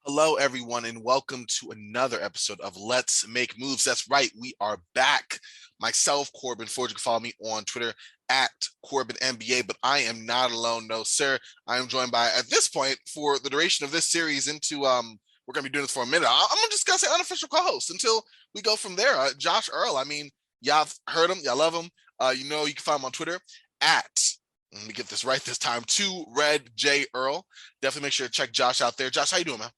Hello, everyone, and welcome to another episode of Let's Make Moves. That's right, we are back. Myself, Corbin Ford. You can follow me on Twitter at Corbin NBA, but I am not alone. No, sir. I am joined by, at this point, for the duration of this series into we're gonna be doing this for a minute. I'm just gonna say unofficial co-host until we go from there. Josh Earl. I mean, y'all heard him, y'all love him. You can find him on Twitter at, let me get this right this time, 2Red J Earl. Definitely make sure to check Josh out there. Josh, how you doing, man?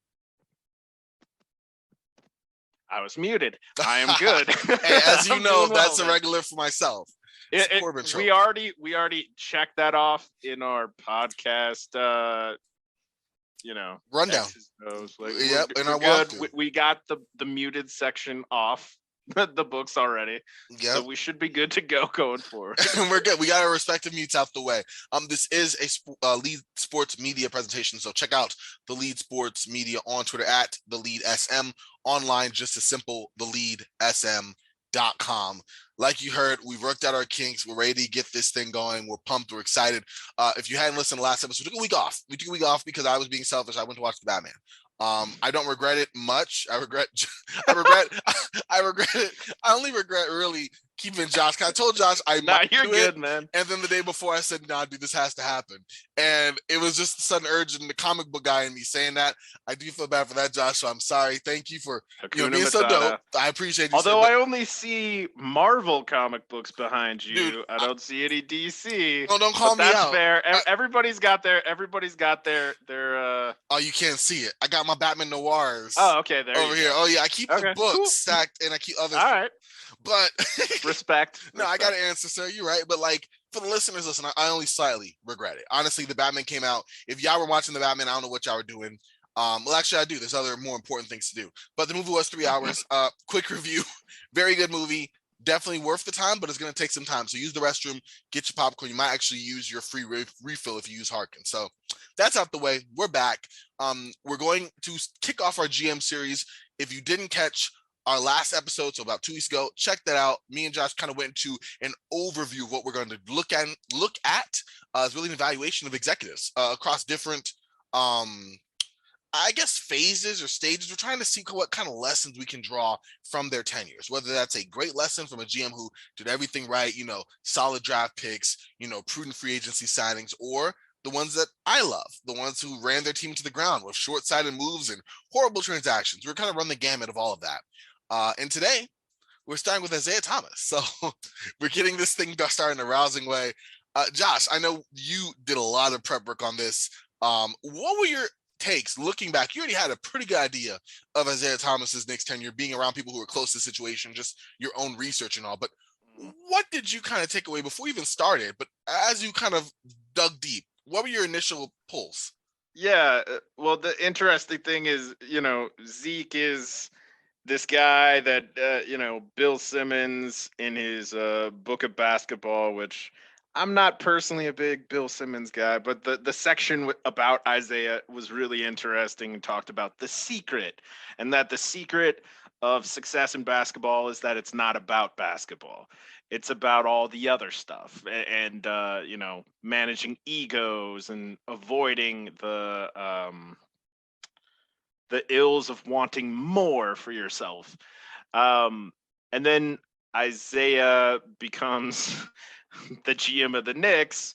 I was muted. I am good. Hey, as you know, that's well, a regular for myself. We already checked that off in our podcast. Rundown. Yep, in our walkthrough. We got the muted section off the books already. Yep. So we should be good to go going forward. We're good. We got our respective mutes out the way. This is a Lead Sports Media presentation, so check out the Lead Sports Media on Twitter at the Lead SM, online just as simple, theleadsm.com. Like you heard, we've worked out our kinks. We're ready to get this thing going. We're pumped. We're excited. If you hadn't listened to the last episode, we took a week off. We took a week off because I was being selfish. I went to watch the Batman. I don't regret it much. I regret it. I only regret really keeping Josh. I told Josh you're good, man. And then the day before I said, nah, dude, this has to happen. And it was just the sudden urge in the comic book guy in me saying that. I do feel bad for that, Josh. So I'm sorry. Thank you for being so dope. I appreciate you. Although I only see Marvel comic books behind you. Dude, I don't see any DC. No, don't call me out. That's fair. Everybody's got their Oh, you can't see it. I got my Batman Noirs. Oh, okay, there over here. Go. Oh yeah, I keep the books stacked and I keep others. All right. But respect. I got to answer, sir. You're right. But like for the listeners, listen, I only slightly regret it. Honestly, the Batman came out. If y'all were watching the Batman, I don't know what y'all were doing. Well, actually, I do. There's other more important things to do. But the movie was 3 hours. Quick review. Very good movie. Definitely worth the time, but it's going to take some time. So use the restroom, get your popcorn. You might actually use your free refill if you use Harkin. So that's out the way. We're back. We're going to kick off our GM series. If you didn't catch our last episode, so about 2 weeks ago, check that out. Me and Josh kind of went into an overview of what we're going to look at. Is really an evaluation of executives across different phases or stages. We're trying to see what kind of lessons we can draw from their tenures, whether that's a great lesson from a GM who did everything right, solid draft picks, prudent free agency signings, or the ones that I love, the ones who ran their team to the ground with short-sighted moves and horrible transactions. We're kind of run the gamut of all of that. And today, we're starting with Isiah Thomas. So we're getting this thing started in a rousing way. Josh, I know you did a lot of prep work on this. What were your takes looking back? You already had a pretty good idea of Isiah Thomas's next tenure, being around people who were close to the situation, just your own research and all. But what did you kind of take away before you even started? But as you kind of dug deep, what were your initial pulls? Yeah, well, the interesting thing is, Zeke is this guy that, Bill Simmons in his book of basketball, which I'm not personally a big Bill Simmons guy, but the section about Isiah was really interesting and talked about the secret, and that the secret of success in basketball is that it's not about basketball. It's about all the other stuff and managing egos and avoiding the ills of wanting more for yourself. And then Isiah becomes the GM of the Knicks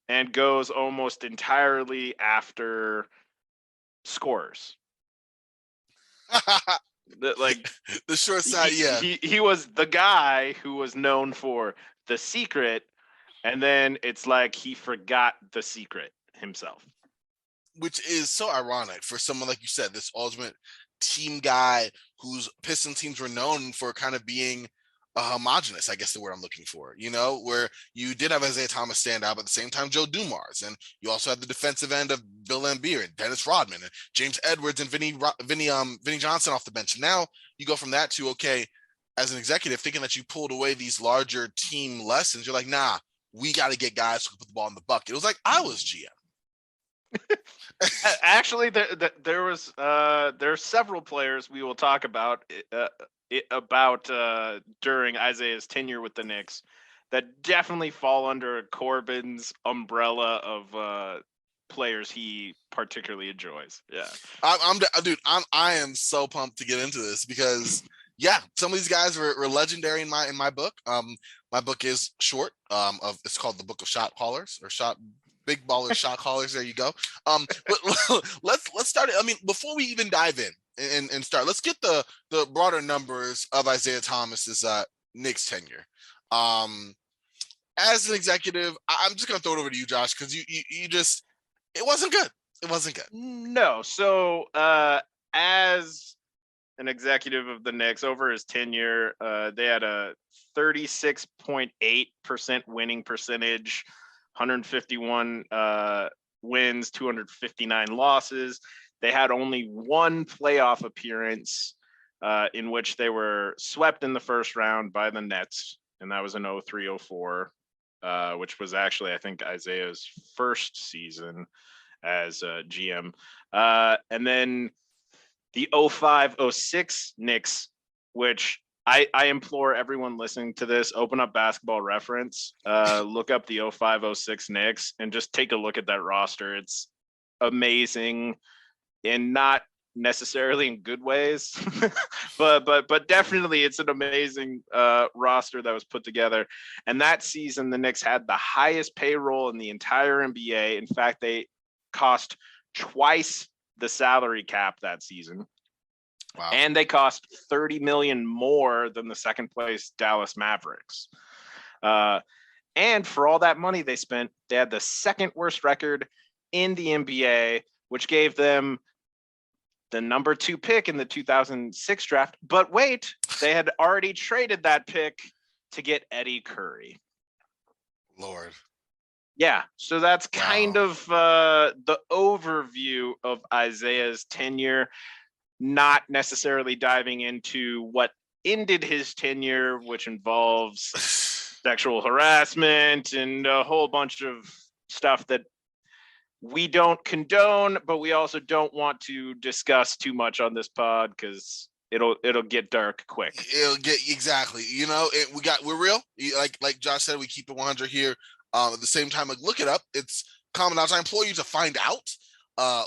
and goes almost entirely after scorers. The short side, yeah. He was the guy who was known for the secret, and then it's like he forgot the secret himself. Which is so ironic for someone, like you said, this ultimate team guy whose Piston teams were known for kind of being homogenous, I guess the word I'm looking for, where you did have Isiah Thomas stand out, but at the same time, Joe Dumars, and you also had the defensive end of Bill Laimbeer and Dennis Rodman and James Edwards and Vinny Johnson off the bench. And now you go from that to, okay, as an executive, thinking that you pulled away these larger team lessons, you're like, nah, we got to get guys who can put the ball in the bucket. It was like I was GM. Actually, there's several players we will talk about during Isiah's tenure with the Knicks that definitely fall under Corbin's umbrella of players he particularly enjoys. Yeah, I am so pumped to get into this because some of these guys were legendary in my book. My book is short. It's called The Book of Shot Callers or Big Baller Shot Callers. There you go. But let's start it. I mean, before we even dive in and start, let's get the broader numbers of Isiah Thomas's Knicks tenure. As an executive, I'm just gonna throw it over to you, Josh, because you just it wasn't good. It wasn't good. No. So as an executive of the Knicks over his tenure, they had a 36.8% winning percentage, 151 wins, 259 losses. They had only one playoff appearance in which they were swept in the first round by the Nets, and that was in 03-04, which was actually, I think, Isiah's first season as GM. And then the 05-06 Knicks, which I implore everyone listening to this, open up Basketball Reference, look up the 05-06 Knicks, and just take a look at that roster. It's amazing, and not necessarily in good ways, but definitely it's an amazing roster that was put together. And that season, the Knicks had the highest payroll in the entire NBA. In fact, they cost twice the salary cap that season. Wow. And they cost $30 million more than the second place Dallas Mavericks. And for all that money they spent, they had the second worst record in the NBA, which gave them the number 2 pick in the 2006 draft. But wait, they had already traded that pick to get Eddie Curry. Lord. Yeah, so that's kind of the overview of Isiah's tenure, not necessarily diving into what ended his tenure, which involves sexual harassment and a whole bunch of stuff that we don't condone, but we also don't want to discuss too much on this pod because it'll get dark quick. It'll get exactly. You know, we're real. Like Josh said, we keep it 100 here. At the same time, like look it up. It's common knowledge. I implore you to find out. Us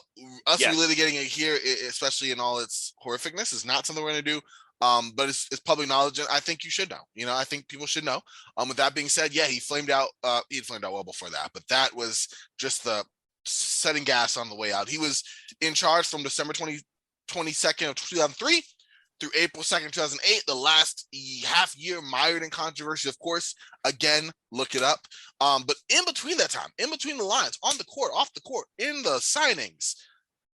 relitigating it here, especially in all its horrificness, is not something we're going to do. But it's public knowledge, and I think you should know. You know, I think people should know. With that being said, he flamed out. He flamed out well before that, but that was just the setting gas on the way out. He was in charge from December 22nd of 2003 through April 2nd, 2008, the last half year mired in controversy, of course. Again, look it up. But in between that time, in between the lines, on the court, off the court, in the signings,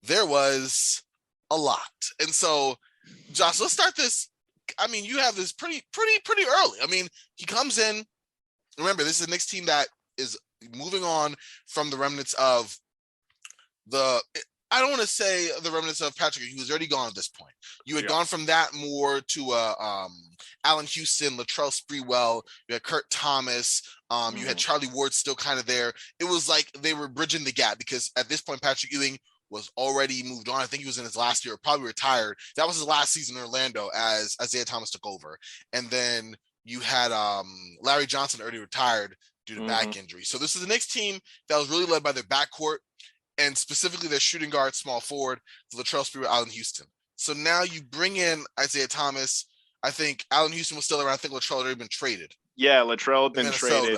there was a lot. And so, Josh, let's start this. I mean, you have this pretty early. I mean, he comes in. Remember, this is a Knicks team that is moving on from the remnants of I don't want to say the remnants of Patrick. He was already gone at this point. You had gone from that more to Allen Houston, Latrell Sprewell. You had Kurt Thomas. You had Charlie Ward still kind of there. It was like they were bridging the gap because at this point, Patrick Ewing was already moved on. I think he was in his last year, probably retired. That was his last season in Orlando as Isiah Thomas took over. And then you had Larry Johnson already retired due to back injury. So this is the Knicks team that was really led by their backcourt and specifically their shooting guard, small forward, Latrell Sprewell, Allen Houston. So now you bring in Isiah Thomas. I think Allen Houston was still around. I think Latrell had already been traded. Yeah, Latrell had been traded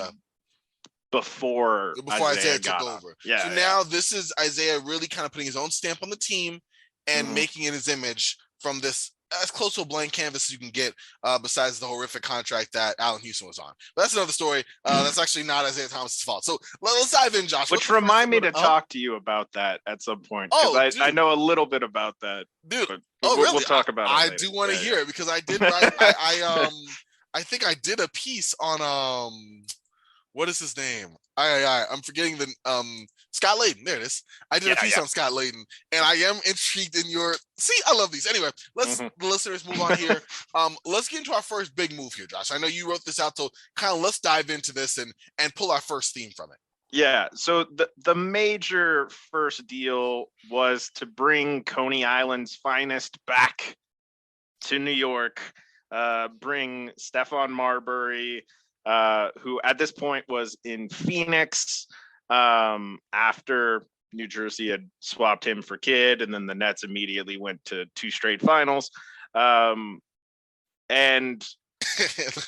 before Isiah took over. Yeah. So now this is Isiah really kind of putting his own stamp on the team and making it his image from this as close to a blank canvas as you can get, besides the horrific contract that Allen Houston was on. But that's another story. That's actually not Isiah Thomas's fault. So let's dive in, Josh. Which remind me to talk to you about that at some point. Because I know a little bit about that. Dude. Really? We'll talk about it later. I do want to hear it because I did write, I think I did a piece on what is his name? I'm forgetting the Scott Layden. There it is. I did a piece on Scott Layden, and I am intrigued in your. See, I love these. Anyway, let's the listeners move on here. Let's get into our first big move here, Josh. I know you wrote this out, so kind of let's dive into this and pull our first theme from it. Yeah. So the major first deal was to bring Coney Island's finest back to New York. Bring Stephon Marbury, who at this point was in Phoenix after New Jersey had swapped him for Kidd, and then the Nets immediately went to 2 straight finals. And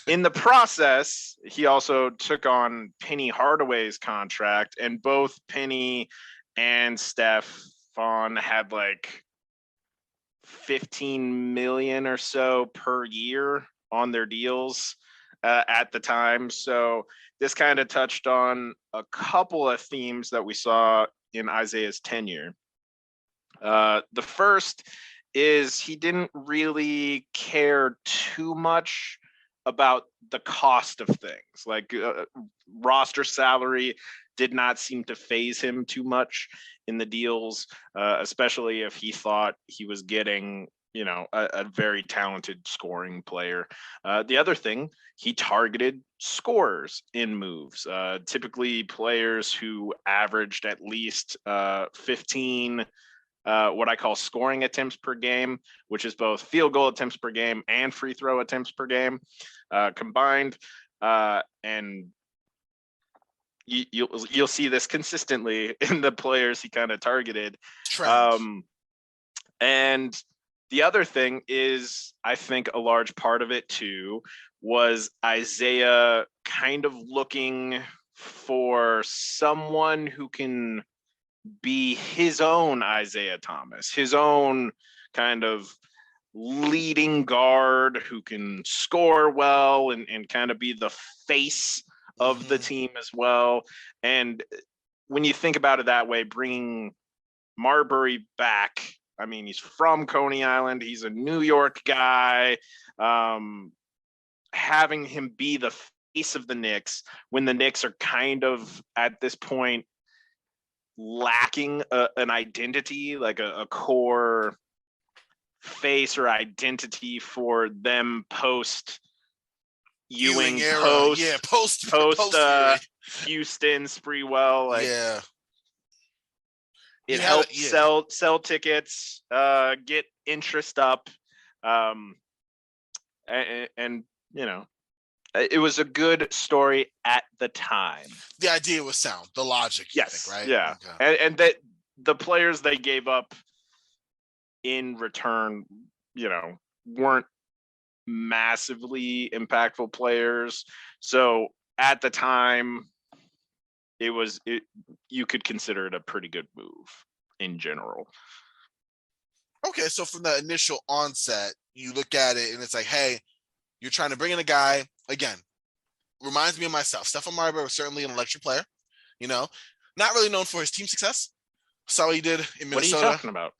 in the process, he also took on Penny Hardaway's contract, and both Penny and Stephon had like 15 million or so per year on their deals at the time. So this kind of touched on a couple of themes that we saw in Isaiah's tenure. The first is he didn't really care too much about the cost of things. Like roster salary did not seem to faze him too much in the deals, especially if he thought he was getting, a very talented scoring player. The other thing, he targeted scorers in moves, typically players who averaged at least 15 what I call scoring attempts per game, which is both field goal attempts per game and free throw attempts per game combined. And you'll see this consistently in the players he kind of targeted. And the other thing is, I think a large part of it too was Isaiah kind of looking for someone who can be his own Isiah Thomas, his own kind of leading guard who can score well and kind of be the face of the team as well. And when you think about it that way, bringing Marbury back, I mean, he's from Coney Island. He's a New York guy. Having him be the face of the Knicks when the Knicks are kind of at this point lacking an identity, like a core face or identity for them post Ewing era. post Houston Sprewell, like it helped sell tickets, get interest up, and it was a good story at the time. The idea was sound. The logic, yes, think, right? Yeah, okay. And that the players they gave up in return, weren't massively impactful players. So at the time, you could consider it a pretty good move in general. Okay, so from the initial onset, you look at it and it's like, hey, you're trying to bring in a guy, again, reminds me of myself. Stephon Marbury was certainly an electric player, not really known for his team success. Saw what he did in Minnesota. What are you talking about?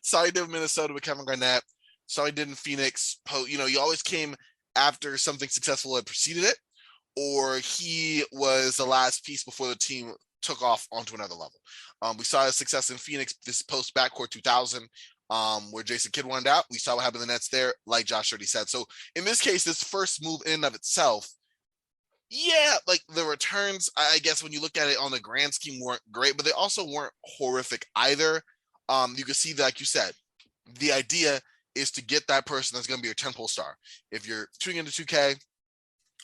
Saw what he did in Minnesota with Kevin Garnett. Saw what he did in Phoenix. He always came after something successful had preceded it, or he was the last piece before the team took off onto another level. We saw his success in Phoenix, this post backcourt 2000, where Jason Kidd wanted out. We saw what happened in the Nets there, like Josh already said. So in this case, this first move in and of itself, like the returns, I guess when you look at it on the grand scheme, weren't great, but they also weren't horrific either. You can see that, like you said, the idea is to get that person that's going to be your tentpole star. If you're tuning into 2K,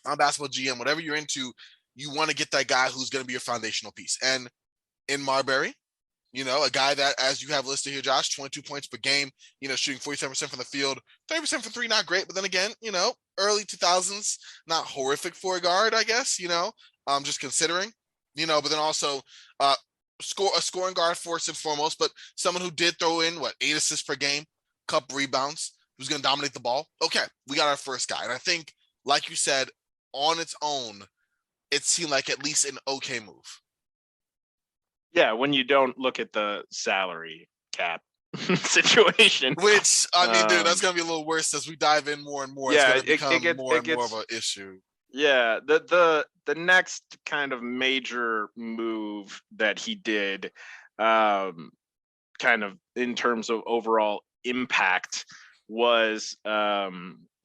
on Basketball GM, whatever you're into, you want to get that guy who's going to be your foundational piece. And in Marbury, a guy that, as you have listed here, Josh, 22 points per game, shooting 47% from the field, 30% from three, not great. But then again, early 2000s, not horrific for a guard, I guess, just considering, but then also a scoring guard first and foremost, but someone who did throw in, 8 assists per game, couple rebounds, who's going to dominate the ball. Okay, we got our first guy. And I think, like you said, on its own, it seemed like at least an okay move. Yeah, when you don't look at the salary cap situation. Which, I mean, dude, that's going to be a little worse as we dive in more and more. Yeah, it's going to become more and more of an issue. Yeah, the next kind of major move that he did, kind of in terms of overall impact, was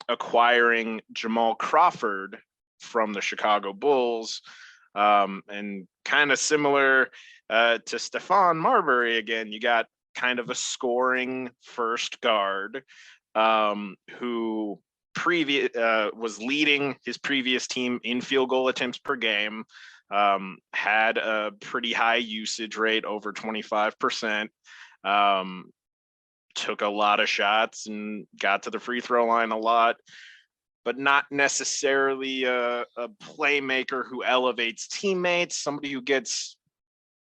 acquiring Jamal Crawford from the Chicago Bulls, and kind of similar to Stephon Marbury. Again, you got kind of a scoring first guard who was leading his previous team in field goal attempts per game, had a pretty high usage rate, over 25%. Took a lot of shots and got to the free throw line a lot, but not necessarily a playmaker who elevates teammates, somebody who gets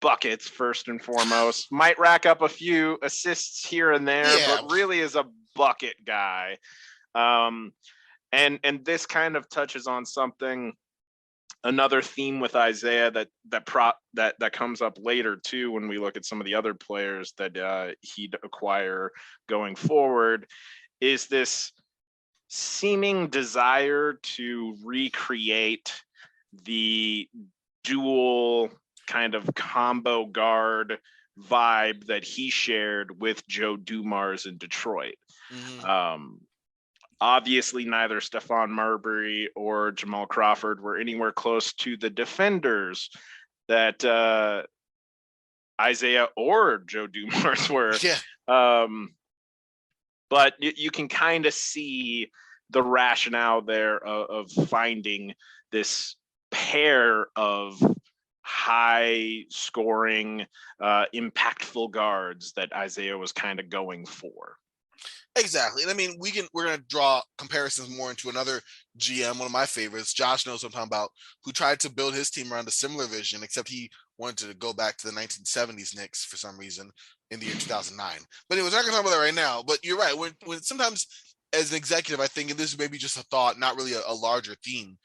buckets first and foremost, might rack up a few assists here and there, but really is a bucket guy. And this kind of touches on something, another theme with Isiah that comes up later too when we look at some of the other players that he'd acquire going forward, is this seeming desire to recreate the dual kind of combo guard vibe that he shared with Joe Dumars in Detroit. Obviously, neither Stephon Marbury or Jamal Crawford were anywhere close to the defenders that Isiah or Joe Dumars were. But you can kind of see the rationale there of finding this pair of high scoring, impactful guards that Isiah was kind of going for. Exactly. And I mean, we're going to draw comparisons more into another GM, one of my favorites, Josh knows what I'm talking about, who tried to build his team around a similar vision, except he wanted to go back to the 1970s Knicks for some reason in the year 2009. But anyways, we're not going to talk about that right now. But you're right. When sometimes as an executive, I think, and this is maybe just a thought, not really a larger theme,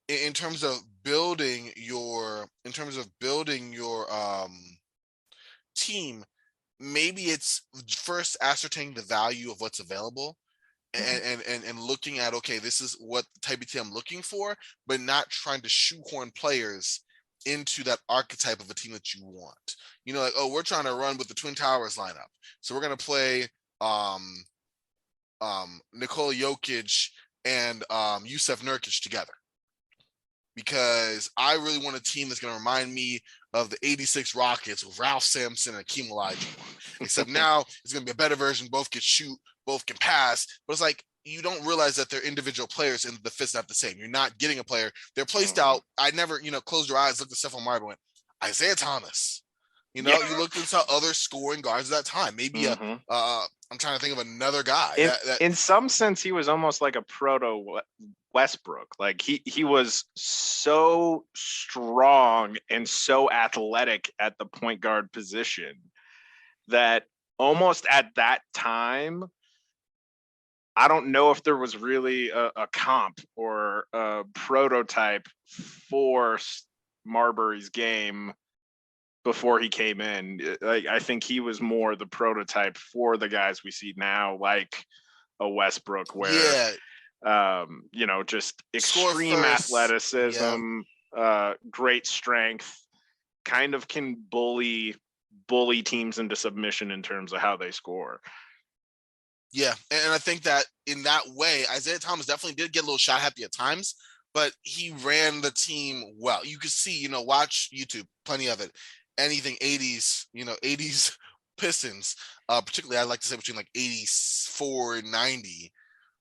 in terms of building your team, maybe it's first ascertaining the value of what's available and looking at, okay, this is what type of team I'm looking for, but not trying to shoehorn players into that archetype of a team that you want. You know, like, oh, we're trying to run with the Twin Towers lineup, so we're going to play Nikola Jokic and Yusuf Nurkic together, because I really want a team that's going to remind me of the 86 Rockets with Ralph Sampson and Akeem Olajuwon. Except now it's going to be a better version. Both can shoot, both can pass. But it's like, you don't realize that they're individual players and the fit's not the same. You're not getting a player. They're placed out. I never, closed your eyes, looked at Stephon Marbury, went, Isiah Thomas. You looked into other scoring guards at that time. Maybe I'm trying to think of another guy. In some sense, he was almost like a proto Westbrook. Like he was so strong and so athletic at the point guard position that almost at that time, I don't know if there was really a comp or a prototype for Marbury's game before he came in. Like, I think he was more the prototype for the guys we see now, like a Westbrook, where just extreme athleticism, great strength, kind of can bully teams into submission in terms of how they score. Yeah, and I think that in that way, Isiah Thomas definitely did get a little shot happy at times, but he ran the team well. You could see, watch YouTube, plenty of it. Anything 80s Pistons, particularly I'd like to say between like 84 and 90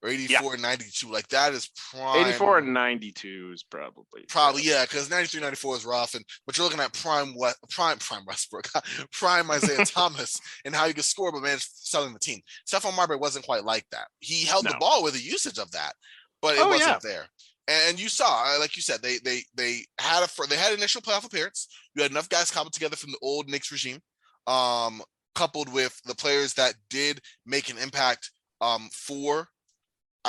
or 84 and 92. Like, that is prime. 84 and 92 is probably, because 93, 94 is rough. But you're looking at prime Westbrook, prime Isiah Thomas, and how you could score, but manage selling the team. Stephon Marbury wasn't quite like that. He held the ball with the usage of that, but it wasn't there. And you saw, like you said, they had initial playoff appearance. You had enough guys cobbled together from the old Knicks regime, coupled with the players that did make an impact for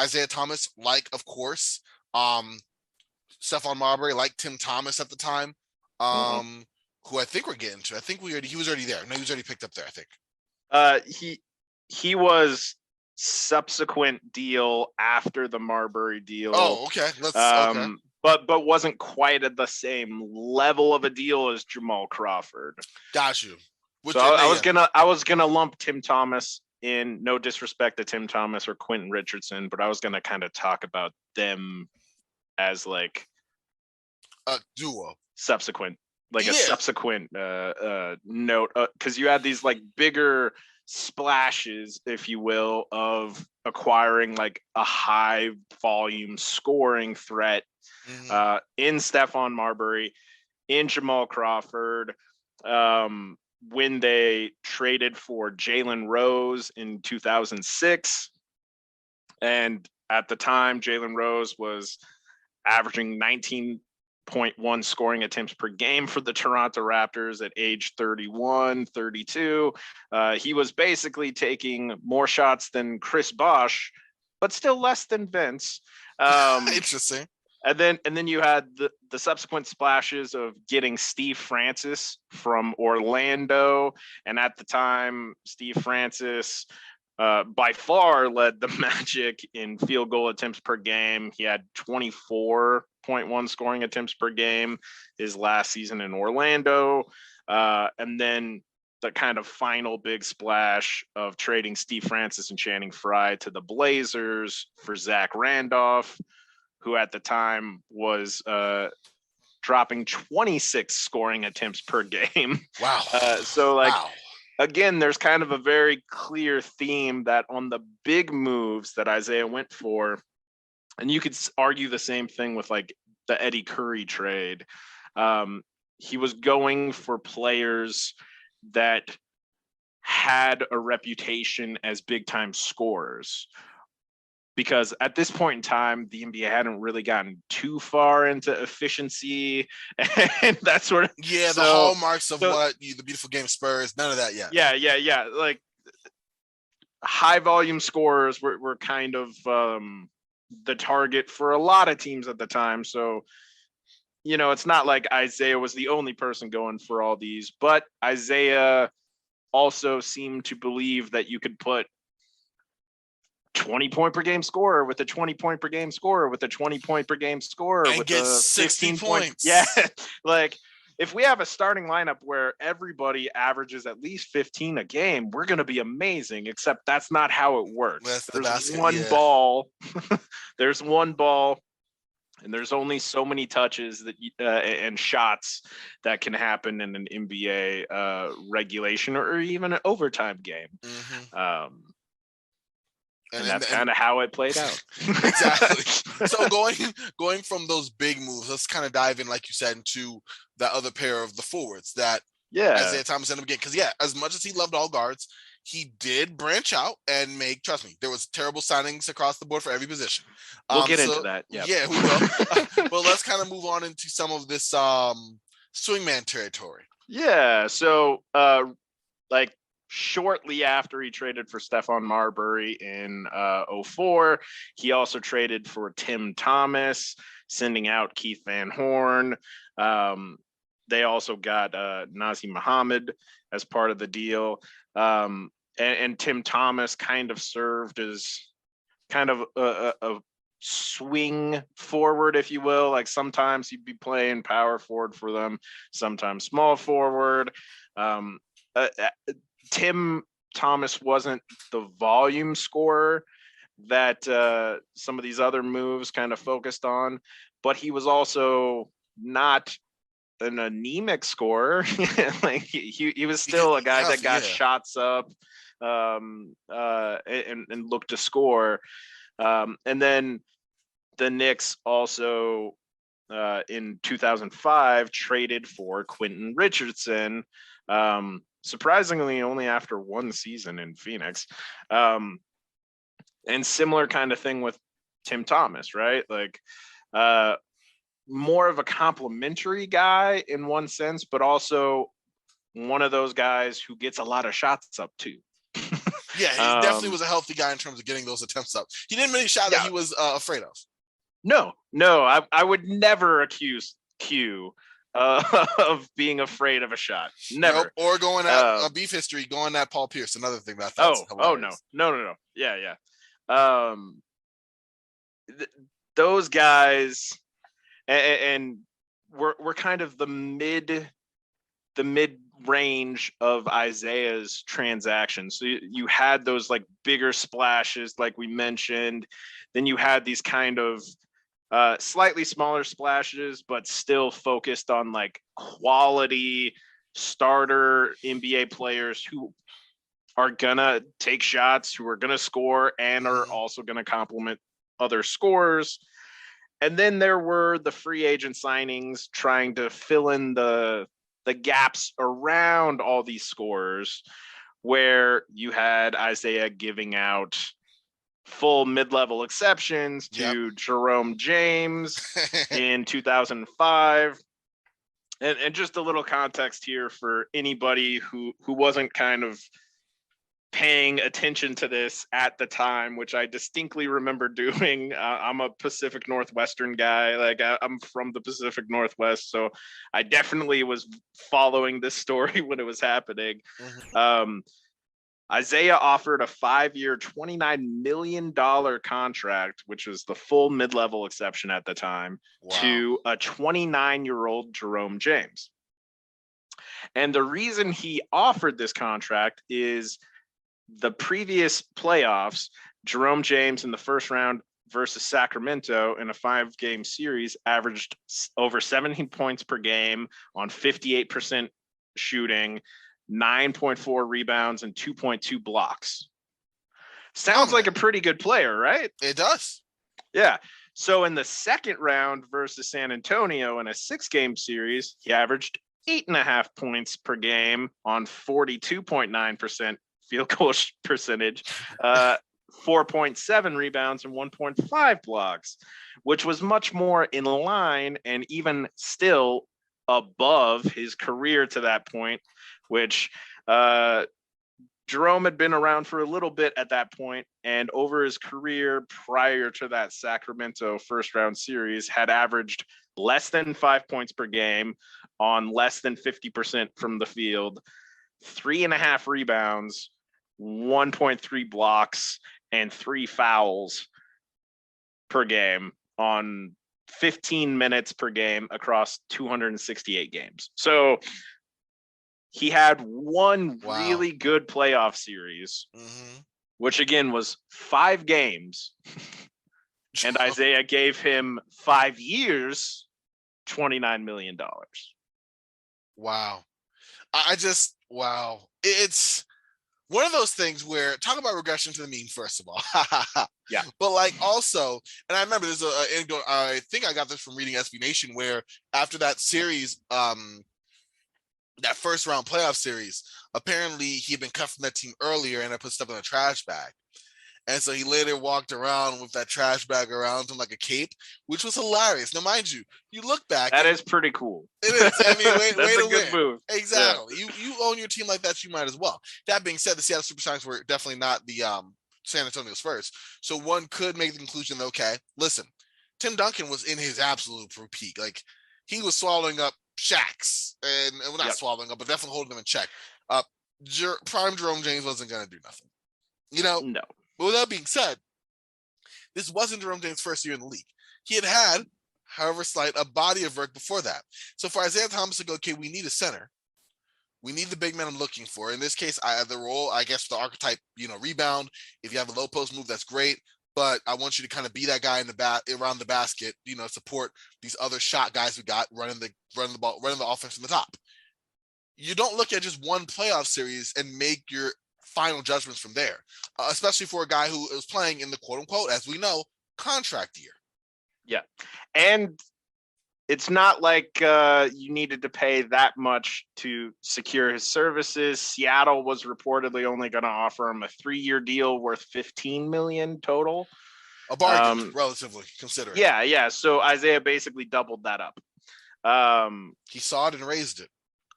Isiah Thomas, like, of course, Stephon Marbury, like Tim Thomas at the time, who I think we're getting to. I think he was already there. No, he was already picked up there, I think. He was subsequent deal after the Marbury deal. Oh, okay. But wasn't quite at the same level of a deal as Jamal Crawford. Got you. I was gonna lump Tim Thomas in, no disrespect to Tim Thomas or Quentin Richardson, but I was gonna kind of talk about them as like a duo, subsequent, like a subsequent note, because you had these like bigger splashes, if you will, of acquiring like a high volume scoring threat in Stephon Marbury, in Jamal Crawford. When they traded for Jalen Rose in 2006. And at the time, Jalen Rose was averaging 19.1 scoring attempts per game for the Toronto Raptors at age 31, 32. He was basically taking more shots than Chris Bosh, but still less than Vince. Interesting. And then you had the subsequent splashes of getting Steve Francis from Orlando. And at the time, Steve Francis by far led the Magic in field goal attempts per game. He had 24.1 scoring attempts per game his last season in Orlando. And then the kind of final big splash of trading Steve Francis and Channing Frye to the Blazers for Zach Randolph, who at the time was dropping 26 scoring attempts per game. Wow. Again, there's kind of a very clear theme that on the big moves that Isiah went for, and you could argue the same thing with like the Eddie Curry trade. He was going for players that had a reputation as big time scorers. Because at this point in time, the NBA hadn't really gotten too far into efficiency and that sort of. Yeah, the hallmarks of what the beautiful game Spurs, none of that yet. Yeah. Like high volume scorers were kind of the target for a lot of teams at the time. So, it's not like Isiah was the only person going for all these, but Isiah also seemed to believe that you could put 20-point per game scorer with a 20-point per game scorer with a 20-point per game scorer and with get a 60 points. Yeah, like if we have a starting lineup where everybody averages at least 15 a game, we're going to be amazing. Except that's not how it works. There's one ball. There's one ball, and there's only so many touches that and shots that can happen in an NBA regulation or even an overtime game. Mm-hmm. And that's kind of how it played out. Exactly. So going from those big moves, let's kind of dive in, like you said, into that other pair of the forwards that Isiah Thomas ended up getting. Because as much as he loved all guards, he did branch out and make. Trust me, there was terrible signings across the board for every position. We'll get into that. Yep. Yeah, we will. But let's kind of move on into some of this swingman territory. Yeah. So shortly after he traded for Stephon Marbury in 2004, he also traded for Tim Thomas, sending out Keith Van Horn. They also got Nazem Muhammad as part of the deal. And Tim Thomas kind of served as kind of a swing forward, if you will. Like sometimes he'd be playing power forward for them, sometimes small forward. Tim Thomas wasn't the volume scorer that some of these other moves kind of focused on, but he was also not an anemic scorer. Like he was still a guy that got shots up and looked to score. And then the Knicks also in 2005 traded for Quentin Richardson. Surprisingly, only after one season in Phoenix. And similar kind of thing with Tim Thomas, right? Like more of a complimentary guy in one sense, but also one of those guys who gets a lot of shots up too. Yeah, he definitely was a healthy guy in terms of getting those attempts up. He didn't make a shot that he was afraid of. No, I would never accuse Q of being afraid of a shot. Never. Nope. Or going at a beef history, going at Paul Pierce, another thing that I thought hilarious. No. Yeah. Those guys, and we're kind of the mid range of Isiah's transactions. So you had those like bigger splashes, like we mentioned. Then you had these kind of slightly smaller splashes, but still focused on like quality starter NBA players who are gonna take shots, who are gonna score, and are also gonna complement other scorers. And then there were the free agent signings trying to fill in the gaps around all these scorers, where you had Isiah giving out full mid-level exceptions to Jerome James in 2005. And just a little context here for anybody who wasn't kind of paying attention to this at the time, which I distinctly remember doing. I'm a Pacific Northwestern guy. Like I'm from the Pacific Northwest, so I definitely was following this story when it was happening. Mm-hmm. Isiah offered a 5-year, $29 million contract, which was the full mid-level exception at the time, to a 29-year-old Jerome James. And the reason he offered this contract is the previous playoffs, Jerome James in the first round versus Sacramento in a 5-game series averaged over 17 points per game on 58% shooting, 9.4 rebounds, and 2.2 blocks. Sounds like a pretty good player, right? It does. Yeah. So in the second round versus San Antonio in a 6-game series, he averaged 8.5 points per game on 42.9% field goal percentage, 4.7 rebounds, and 1.5 blocks, which was much more in line and even still above his career to that point, which Jerome had been around for a little bit at that point, and over his career prior to that Sacramento first round series had averaged less than 5 points per game on less than 50% from the field, 3.5 rebounds, 1.3 blocks, and 3 fouls per game on 15 minutes per game across 268 games. So he had one really good playoff series, which again was 5 games. And Isiah gave him 5 years, $29 million. Wow. It's one of those things where, talk about regression to the mean, first of all. Yeah. But like also, and I remember there's a anecdote, I think I got this from reading SB Nation, where after that series, that first round playoff series, apparently he had been cut from that team earlier and I put stuff in a trash bag. And so he later walked around with that trash bag around him like a cape, which was hilarious. Now, mind you, you look back. That is pretty cool. It is. I mean, That's a good move. Exactly. Yeah. You own your team like that, you might as well. That being said, the Seattle Supersonics were definitely not the San Antonio's first. So one could make the conclusion that, okay, listen, Tim Duncan was in his absolute peak. Like, he was swallowing up Shaqs, and well, not swallowing up, but definitely holding them in check. Prime Jerome James wasn't going to do nothing. You know? No. But with that being said, this wasn't Jerome James' first year in the league. He had, however slight, a body of work before that. So for Isiah Thomas to go, okay, we need a center. We need the big man I'm looking for. In this case, the role, I guess, the archetype, rebound. If you have a low post move, that's great. But I want you to kind of be that guy in the around the basket, support these other shot guys we got running the ball, running the offense from the top. You don't look at just one playoff series and make your final judgments from there, especially for a guy who is playing in the quote unquote, as we know, contract year. Yeah. And it's not like you needed to pay that much to secure his services. Seattle was reportedly only going to offer him a 3-year deal worth $15 million total. A bargain, relatively considering. Yeah. So Isiah basically doubled that up. He saw it and raised it.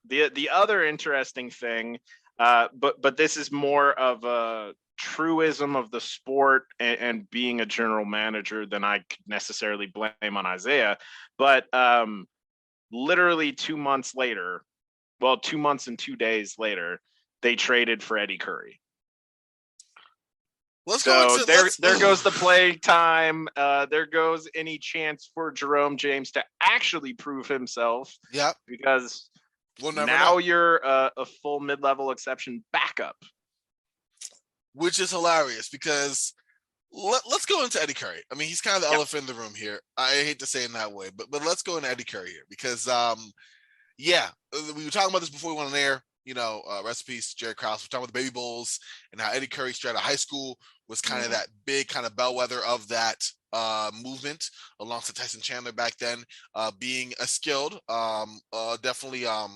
The other interesting thing, but this is more of a truism of the sport and being a general manager than I could necessarily blame on Isiah. But literally 2 months and 2 days later, they traded for Eddie Curry. There goes the play time. There goes any chance for Jerome James to actually prove himself. Yeah, because now know. You're a full mid-level exception backup, which is hilarious because let's go into Eddie Curry. I mean, he's kind of the elephant in the room here. I hate to say it in that way, but let's go into Eddie Curry here because we were talking about this before we went on air. rest in peace, Jerry Krause. We're talking about the Baby Bulls and how Eddie Curry straight out of high school was kind of that big kind of bellwether of that movement alongside Tyson Chandler back then, being a skilled, definitely a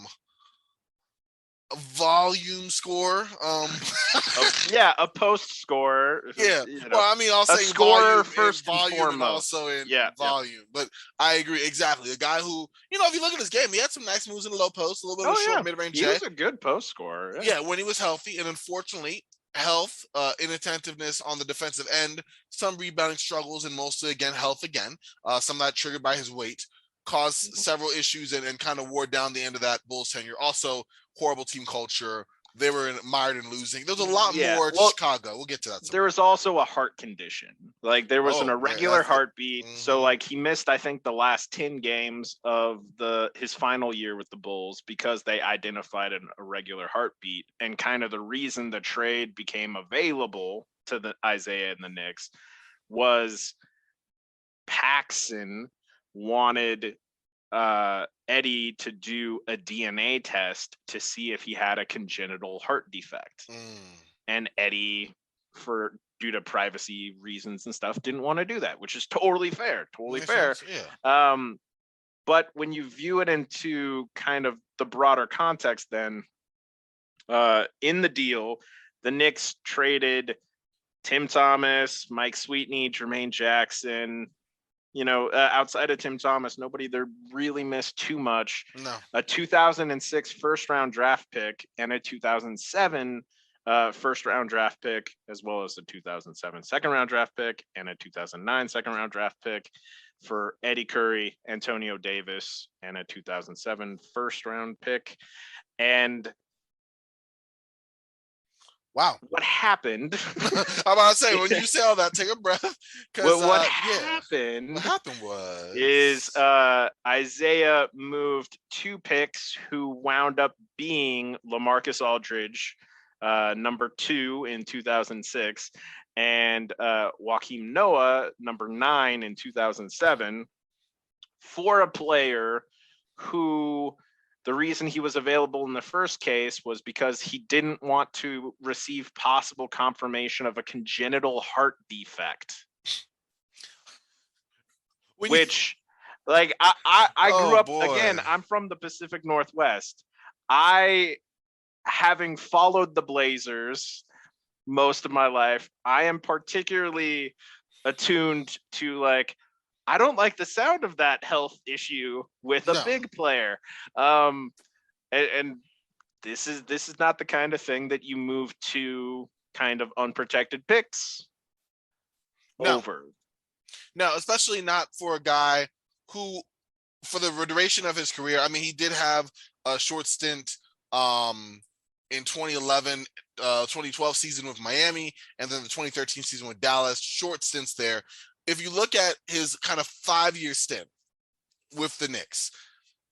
volume scorer. A post scorer. Yeah. Well, I mean, I'll say scorer volume first and volume and and foremost. also in volume. But I agree exactly. A guy who, if you look at his game, he had some nice moves in the low post, a little bit of short mid-range. He was a good post scorer. Yeah, when he was healthy, and unfortunately, health, inattentiveness on the defensive end, some rebounding struggles, and mostly again health again. Some of that triggered by his weight caused several issues and kind of wore down the end of that Bulls tenure. Also, horrible team culture. They were mired in losing. There's a lot more to Chicago. We'll get to that. There was also a heart condition. Like there was an irregular heartbeat. So like he missed, I think, the last 10 games of his final year with the Bulls because they identified an irregular heartbeat. And kind of the reason the trade became available to the Isiah and the Knicks was Paxson wanted Eddie to do a DNA test to see if he had a congenital heart defect. And Eddie, due to privacy reasons and stuff, didn't want to do that, which is totally fair. Sense, yeah. But when you view it into kind of the broader context, then in the deal, the Knicks traded Tim Thomas, Mike Sweetney, Jermaine Jackson. Outside of Tim Thomas, nobody there really missed too much. No. A 2006 first-round draft pick and a 2007 first-round draft pick, as well as a 2007 second-round draft pick and a 2009 second-round draft pick for Eddie Curry, Antonio Davis, and a 2007 first-round pick. And wow, what happened? I'm about to say, when you say all that, take a breath. What happened is Isiah moved 2 picks who wound up being LaMarcus Aldridge, number 2 in 2006, and Joakim Noah, number 9 in 2007, for a player who the reason he was available in the first case was because he didn't want to receive possible confirmation of a congenital heart defect. Which, like, I grew up, again, I'm from the Pacific Northwest. Having followed the Blazers most of my life, I am particularly attuned to, like, I don't like the sound of that health issue with a big player. And this is not the kind of thing that you move to kind of unprotected picks over. No, especially not for a guy who, for the duration of his career, I mean, he did have a short stint in 2011, 2012 season with Miami, and then the 2013 season with Dallas, short stints there. If you look at his kind of 5-year stint with the Knicks,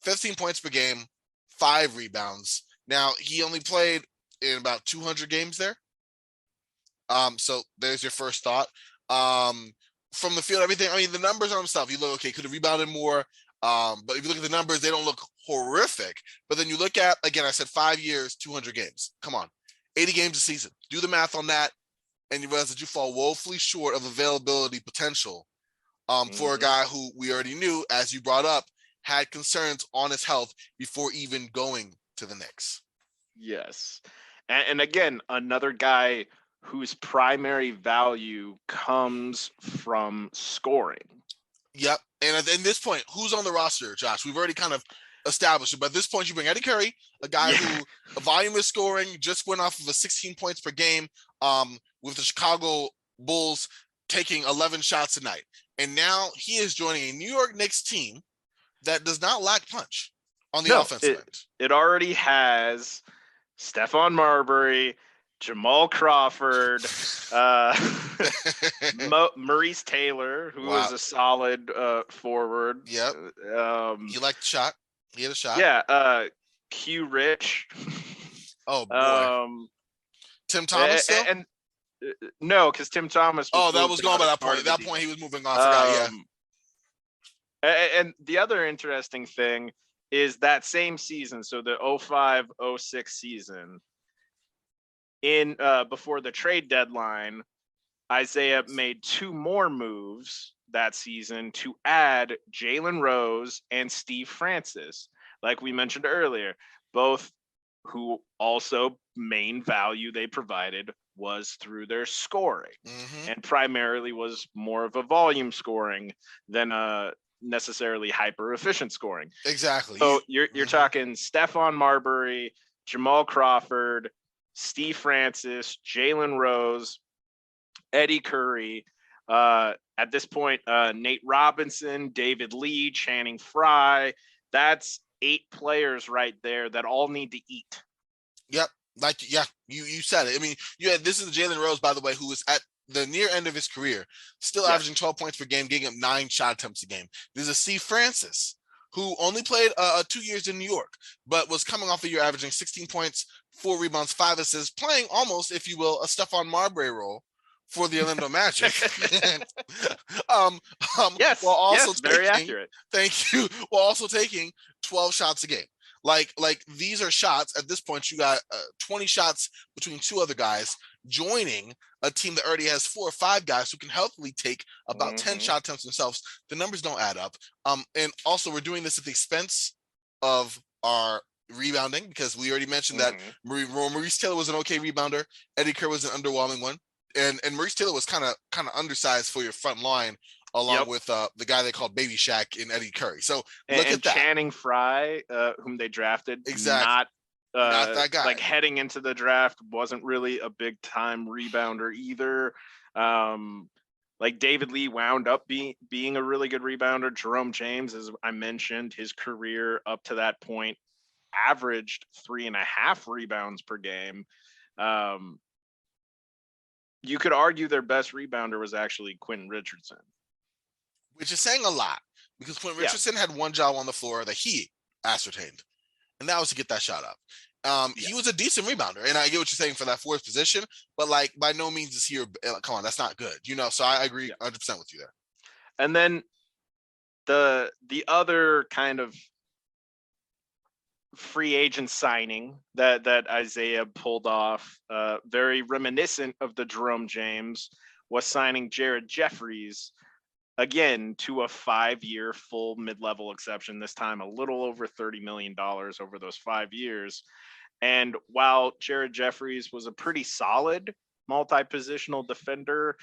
15 points per game, 5 rebounds. Now, he only played in about 200 games there. So there's your first thought. From the field, everything, I mean, the numbers on himself, you look, okay, could have rebounded more. But if you look at the numbers, they don't look horrific. But then you look at, again, I said 5 years, 200 games. Come on, 80 games a season. Do the math on that. And you realize that you fall woefully short of availability potential for a guy who we already knew, as you brought up, had concerns on his health before even going to the Knicks. Yes. And again, another guy whose primary value comes from scoring. Yep. And at this point, who's on the roster, Josh? We've already kind of established it, but at this point, you bring Eddie Curry, a guy who a volume is scoring, just went off of a 16 points per game with the Chicago Bulls taking 11 shots a night. And now he is joining a New York Knicks team that does not lack punch on the offensive end. It already has Stephon Marbury, Jamal Crawford, Maurice Taylor, who is a solid forward. Yep. He liked the shot. He had a shot. Yeah. Q Rich. Oh boy. Tim Thomas still? And no, because Tim Thomas. That was gone by that point. At that point, he was moving on. I forgot. And the other interesting thing is that same season, so the 05-06 season, in before the trade deadline, Isiah made 2 more moves that season to add Jalen Rose and Steve Francis, like we mentioned earlier, both who also main value they provided was through their scoring, and primarily was more of a volume scoring than a necessarily hyper efficient scoring. Exactly. So you're talking Stephon Marbury, Jamal Crawford, Steve Francis, Jalen Rose, Eddie Curry. At this point, Nate Robinson, David Lee, Channing Frye. That's 8 players right there that all need to eat. Yep. Like, yeah, you said it. I mean, this is Jalen Rose, by the way, who is at the near end of his career, still averaging 12 points per game, getting up 9 shot attempts a game. There's a Steve Francis, who only played 2 years in New York, but was coming off a year averaging 16 points, 4 rebounds, 5 assists, playing almost, if you will, a Stephon Marbury role for the Orlando Magic. Yes, while also very accurate. Thank you. While also taking 12 shots a game. Like these are shots. At this point, you got 20 shots between 2 other guys joining a team that already has 4 or 5 guys who can healthily take about 10 shot attempts themselves. The numbers don't add up. And also, we're doing this at the expense of our rebounding, because we already mentioned that Maurice Taylor was an okay rebounder. Eddie Kerr was an underwhelming one. And Maurice Taylor was kind of undersized for your front line, along with the guy they called Baby Shaq in Eddie Curry. So look at that. Channing Frye, whom they drafted, exactly, not that guy. Like heading into the draft, wasn't really a big time rebounder either. Like David Lee wound up being a really good rebounder. Jerome James, as I mentioned, his career up to that point averaged 3.5 rebounds per game. You could argue their best rebounder was actually Quentin Richardson, which is saying a lot, because Quentin Richardson had one job on the floor that he ascertained, and that was to get that shot up. He was a decent rebounder, and I get what you're saying for that 4th position, but like by no means is he, come on, that's not good, So I agree 100% with you there. And then the other kind of free agent signing that Isiah pulled off, very reminiscent of the Jerome James, was signing Jared Jeffries, again, to a 5-year full mid-level exception, this time a little over $30 million over those 5 years. And while Jared Jeffries was a pretty solid multi-positional defender,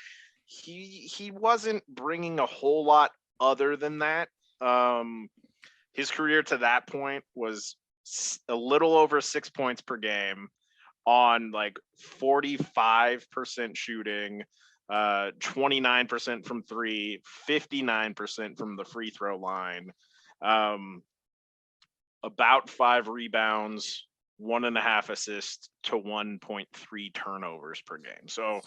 he wasn't bringing a whole lot other than that. His career to that point was a little over 6 points per game on like 45% shooting, 29% from 3, 59% from the free throw line, about 5 rebounds, 1.5 assists to 1.3 turnovers per game. So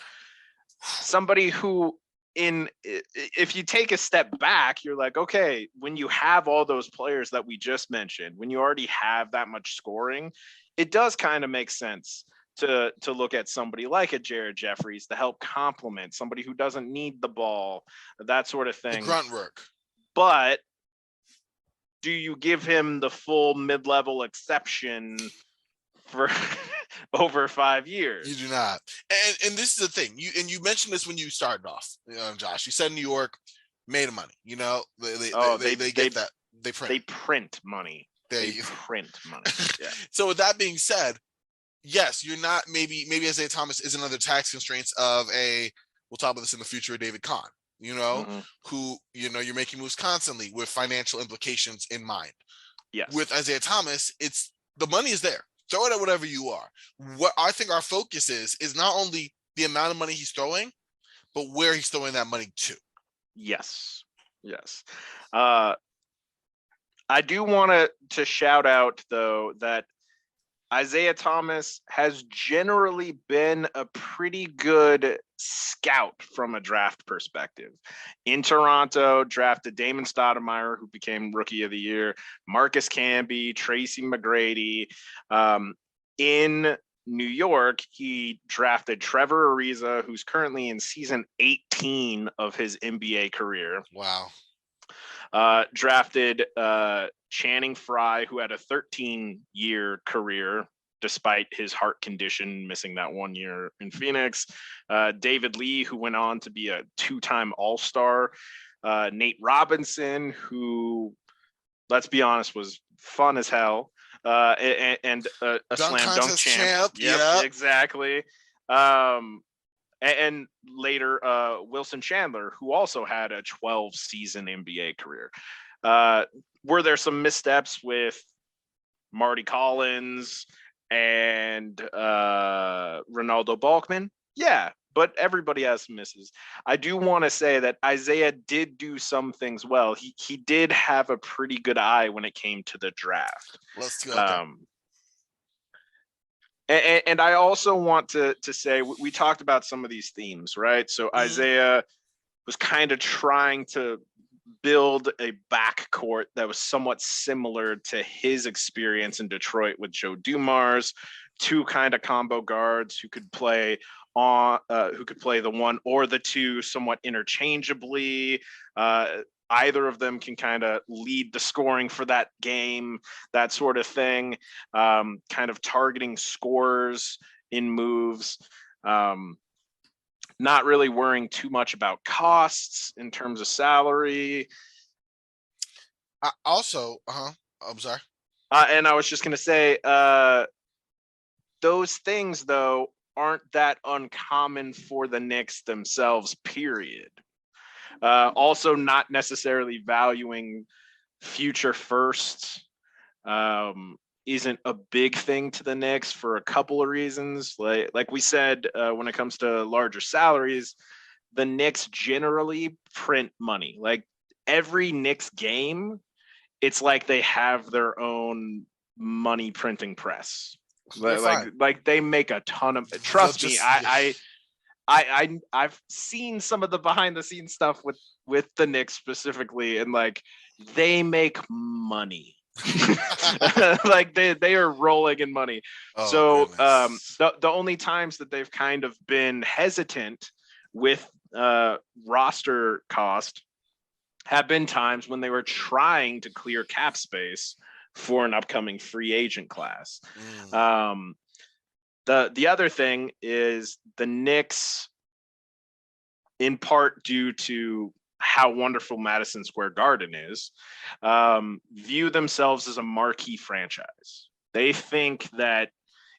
somebody who, if you take a step back, you're like, okay, when you have all those players that we just mentioned, when you already have that much scoring, it does kind of make sense to look at somebody like a Jared Jeffries to help complement somebody who doesn't need the ball, that sort of thing. The grunt work. But do you give him the full mid-level exception for over 5 years? You do not. And this is the thing. You mentioned this when you started off, Josh. You said New York made money. They get that. They print. They print money. They print money. Yeah. So with that being said, yes, you're not maybe Isiah Thomas isn't under tax constraints of we'll talk about this in the future, David Kahn, who, you're making moves constantly with financial implications in mind. Yes. With Isiah Thomas, it's the money is there. Throw it at whatever you are. What I think our focus is not only the amount of money he's throwing, but where he's throwing that money to. Yes. I do want to shout out, though, that Isiah Thomas has generally been a pretty good scout from a draft perspective. In Toronto, drafted Damon Stoudemire, who became Rookie of the Year, Marcus Camby, Tracy McGrady. In New York, he drafted Trevor Ariza, who's currently in season 18 of his NBA career. Wow. Drafted Channing Frye, who had a 13-year career despite his heart condition, missing that 1 year in Phoenix. David Lee, who went on to be a 2-time All-Star. Nate Robinson, who, let's be honest, was fun as hell. And a slam dunk champ. Yep, exactly. And later, Wilson Chandler, who also had a 12-season NBA career. Were there some missteps with Marty Collins and Ronaldo Balkman? Yeah, but everybody has some misses. I do want to say that Isiah did do some things well. He did have a pretty good eye when it came to the draft. Let's go. And I also want to say, we talked about some of these themes, right? So Isiah was kind of trying to build a backcourt that was somewhat similar to his experience in Detroit with Joe Dumars, 2 kind of combo guards who could play the 1 or the 2 somewhat interchangeably. Either of them can kind of lead the scoring for that game, that sort of thing, kind of targeting scorers in moves, not really worrying too much about costs in terms of salary. I'm sorry. And I was just going to say, those things, though, aren't that uncommon for the Knicks themselves, period. Also, not necessarily valuing future firsts isn't a big thing to the Knicks for a couple of reasons. Like we said, when it comes to larger salaries, the Knicks generally print money. Like every Knicks game, it's like they have their own money printing press. Like they make a ton of. Trust me, I've seen some of the behind the scenes stuff with the Knicks specifically, and like they make money. Like they are rolling in money. The only times that they've kind of been hesitant with roster cost have been times when they were trying to clear cap space for an upcoming free agent class. The other thing is the Knicks, in part due to how wonderful Madison Square Garden is, view themselves as a marquee franchise. They think that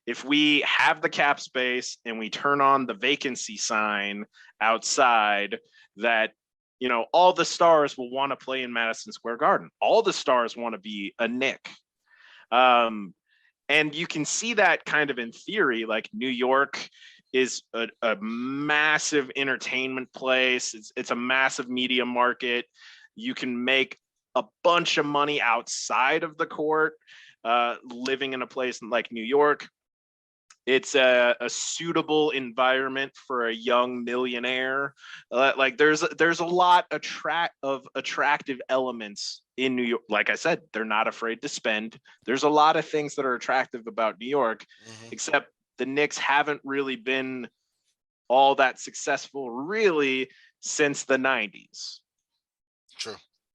if we have the cap space and we turn on the vacancy sign outside, that, you know, all the stars will want to play in Madison Square Garden. All the stars want to be a Knick. And you can see that kind of in theory. Like New York is a massive entertainment place. It's a massive media market. You can make a bunch of money outside of the court, living in a place like New York. It's a suitable environment for a young millionaire. Like there's a lot of attractive elements in New York. Like I said, they're not afraid to spend. There's a lot of things that are attractive about New York, except the Knicks haven't really been all that successful really since the 90s.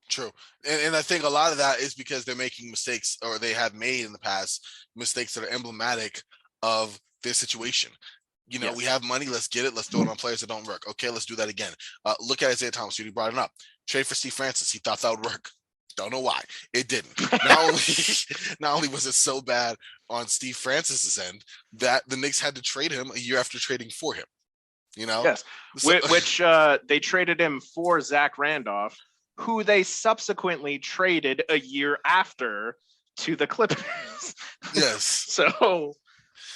True. And I think a lot of that is because they're making mistakes, or they have made in the past mistakes that are emblematic of their situation. You know, we have money, let's get it, let's throw it on players that don't work. Okay, let's do that again. Look at Isiah Thomas, you brought it up. Trade for Steve Francis, he thought that would work. Don't know why. It didn't. Not only was it so bad on Steve Francis's end that the Knicks had to trade him a year after trading for him. You know? Yes. Which they traded him for Zach Randolph, who they subsequently traded a year after to the Clippers. Yes. So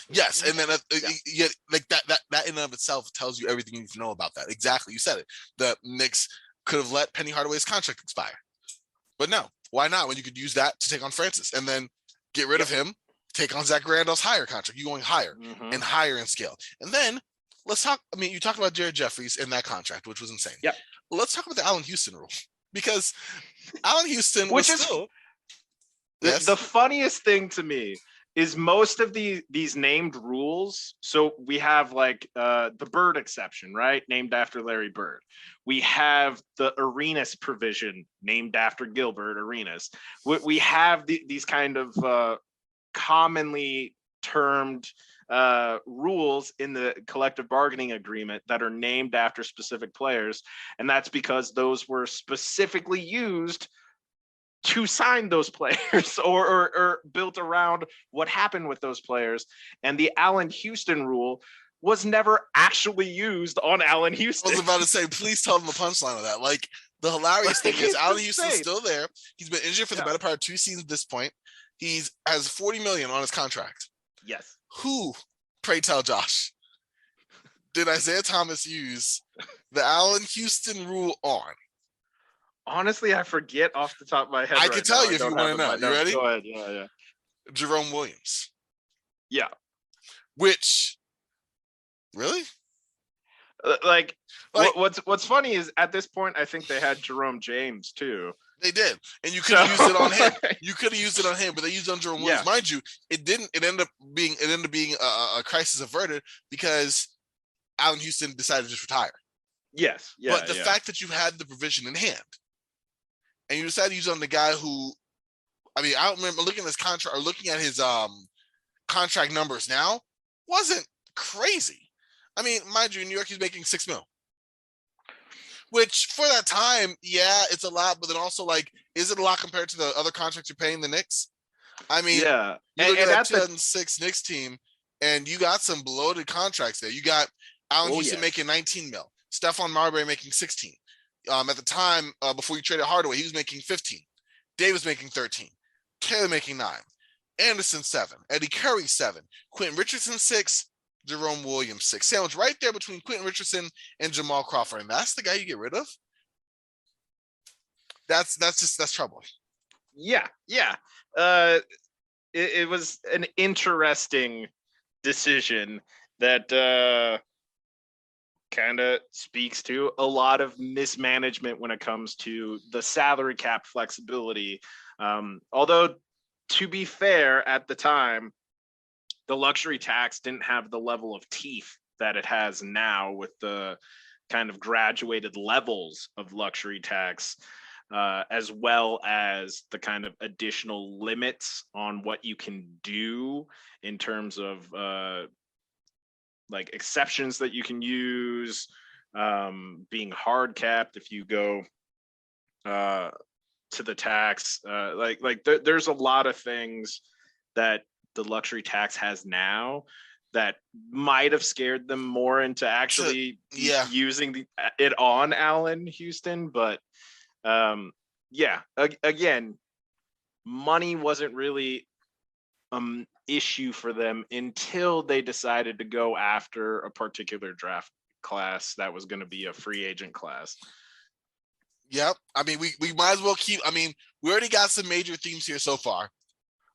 yes, and then like that in and of itself tells you everything you need to know about that. Exactly, you said it. The Knicks could have let Penny Hardaway's contract expire, but no, why not? When you could use that to take on Francis and then get rid of him, take on Zach Randolph's higher contract. You going higher and higher in scale, and then let's talk. I mean, you talked about Jared Jeffries in that contract, which was insane. Yeah, well, let's talk about the Allen Houston rule, because Allen Houston was still. The funniest thing to me is most of these named rules. So we have like the Bird exception, right? Named after Larry Bird. We have the Arenas provision named after Gilbert Arenas. We have these kind of commonly termed rules in the collective bargaining agreement that are named after specific players. And that's because those were specifically used to sign those players or built around what happened with those players. And the Allen Houston rule was never actually used on Allen Houston. I was about to say, please tell them the punchline of that. Like, the hilarious thing is Allen Houston's still there. He's been injured for the better part of 2 seasons at this point. He has $40 million on his contract. Yes. Who, pray tell Josh, did Isiah Thomas use the Allen Houston rule on? Honestly, I forget off the top of my head. I can tell you if you want to know. You ready? Go ahead. Yeah. Jerome Williams. Yeah. Which, really? Like what's funny is at this point, I think they had Jerome James too. They did, and you could have used it on him. You could have used it on him, but they used it on Jerome Williams. Mind you, it didn't. It ended up being a crisis averted because Allen Houston decided to just retire. Yes, yeah. But the fact that you had the provision in hand, and you decided to use it on the guy who, I mean, I don't remember looking at his contract or looking at his contract numbers now, wasn't crazy. I mean, mind you, in New York, he's making $6 million. Which for that time, yeah, it's a lot, but then also, like, is it a lot compared to the other contracts you're paying the Knicks? I mean, yeah, you look at that 2006 Knicks team, and you got some bloated contracts there. You got Allen Houston making $19 million, Stephon Marbury making $16 million. At the time, before you traded Hardaway, he was making $15 million. Davis making $13 million. Taylor making $9 million. Anderson $7 million. Eddie Curry $7 million. Quentin Richardson $6 million. Jerome Williams $6 million. Sandwich right there between Quentin Richardson and Jamal Crawford, and that's the guy you get rid of. That's trouble. Yeah. It was an interesting decision that kind of speaks to a lot of mismanagement when it comes to the salary cap flexibility. Although, to be fair, at the time, the luxury tax didn't have the level of teeth that it has now with the kind of graduated levels of luxury tax, as well as the kind of additional limits on what you can do in terms of like exceptions that you can use, being hard capped if you go to the tax. There's a lot of things that the luxury tax has now that might have scared them more into actually using it on Allen Houston. But again, money wasn't really issue for them until they decided to go after a particular draft class that was going to be a free agent class. Yep. I mean, we might as well keep. I mean, we already got some major themes here so far.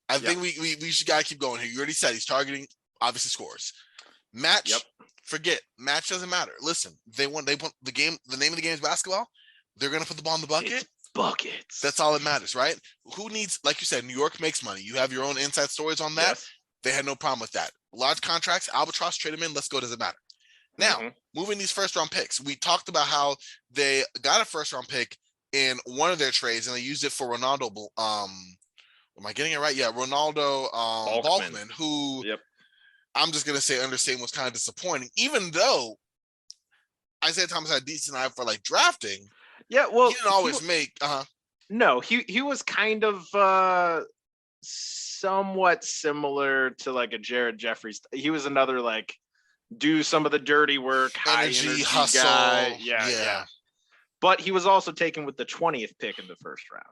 I think we should gotta keep going here. You already said he's targeting obviously scores. Match, forget match doesn't matter. Listen, they want the game. The name of the game is basketball. They're gonna put the ball in the bucket. It's buckets. That's all that matters, right? Who needs, like you said, New York makes money. You have your own inside stories on that. Yes. They had no problem with that. Large contracts, albatross, trade them in. Let's go. Doesn't matter. Now, moving these first round picks, we talked about how they got a first round pick in one of their trades and they used it for Ronaldo. Am I getting it right? Yeah, Ronaldo Balkman, who I'm just going to say understatement was kind of disappointing, even though Isiah Thomas had a decent eye for like drafting. Yeah, well, he didn't always make. No, he was kind of somewhat similar to like a Jared Jeffries. He was another like do some of the dirty work, high energy hustle guy. Yeah. But he was also taken with the 20th pick in the first round.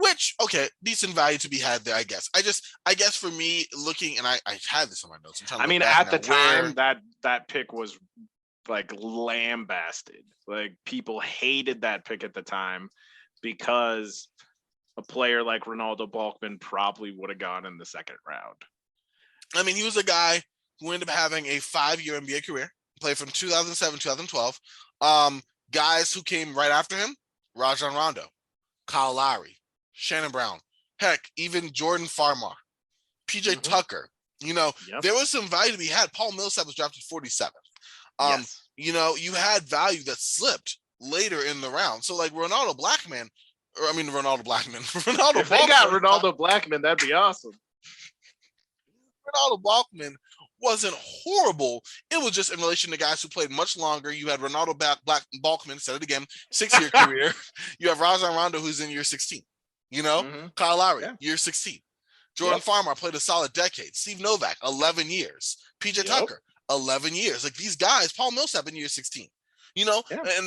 Which, okay, decent value to be had there, I guess. I guess for me, looking, and I had this on my notes. I mean, at the time, that pick was like lambasted. Like people hated that pick at the time because a player like Ronaldo Balkman probably would have gone in the second round. I mean, he was a guy who ended up having a 5-year NBA career, played from 2007, 2012. Guys who came right after him, Rajon Rondo, Kyle Lowry, Shannon Brown, heck, even Jordan Farmar, PJ Tucker. Yep. There was some value to be had. Paul Millsap was drafted 47th. Yes. You had value that slipped later in the round. So like Ronaldo Blackman, Ronaldo If they got Ronaldo Blackman, that'd be awesome. Ronaldo Blackman wasn't horrible. It was just in relation to guys who played much longer. You had Ronaldo Balkman, said it again, 6-year career. You have Rajon Rondo, who's in year 16. Kyle Lowry, year 16. Jordan Farmar played a solid decade. Steve Novak, 11 years. PJ Tucker, 11 years. Like these guys, Paul Millsap in year 16. And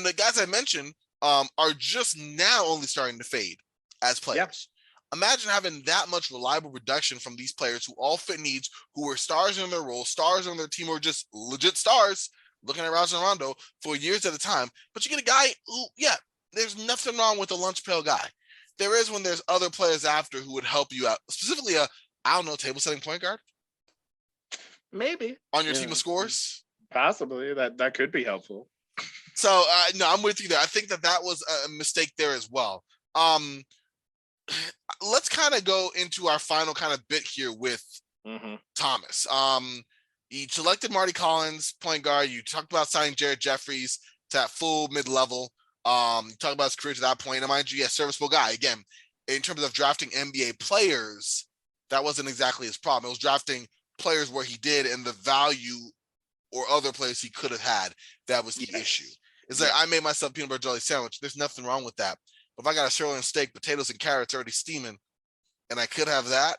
the guys I mentioned are just now only starting to fade as players. Imagine having that much reliable production from these players who all fit needs, who were stars in their role, stars on their team, or just legit stars, looking at Rajon Rondo for years at a time. But you get a guy who, there's nothing wrong with a lunch pail guy. There is when there's other players after who would help you out, specifically table setting point guard. Maybe. On your team of scores? Possibly. That could be helpful. So, no, I'm with you there. I think that was a mistake there as well. Let's kind of go into our final kind of bit here with Thomas. You selected Marty Collins, point guard. You talked about signing Jared Jeffries to that full mid-level. You talked about his career to that point. And mind you, serviceable guy. Again, in terms of drafting NBA players, that wasn't exactly his problem. It was drafting players where he did and the value or other players he could have had. That was the issue. It's like I made myself peanut butter jelly sandwich. There's nothing wrong with that. If I got a sirloin steak, potatoes and carrots already steaming, and I could have that,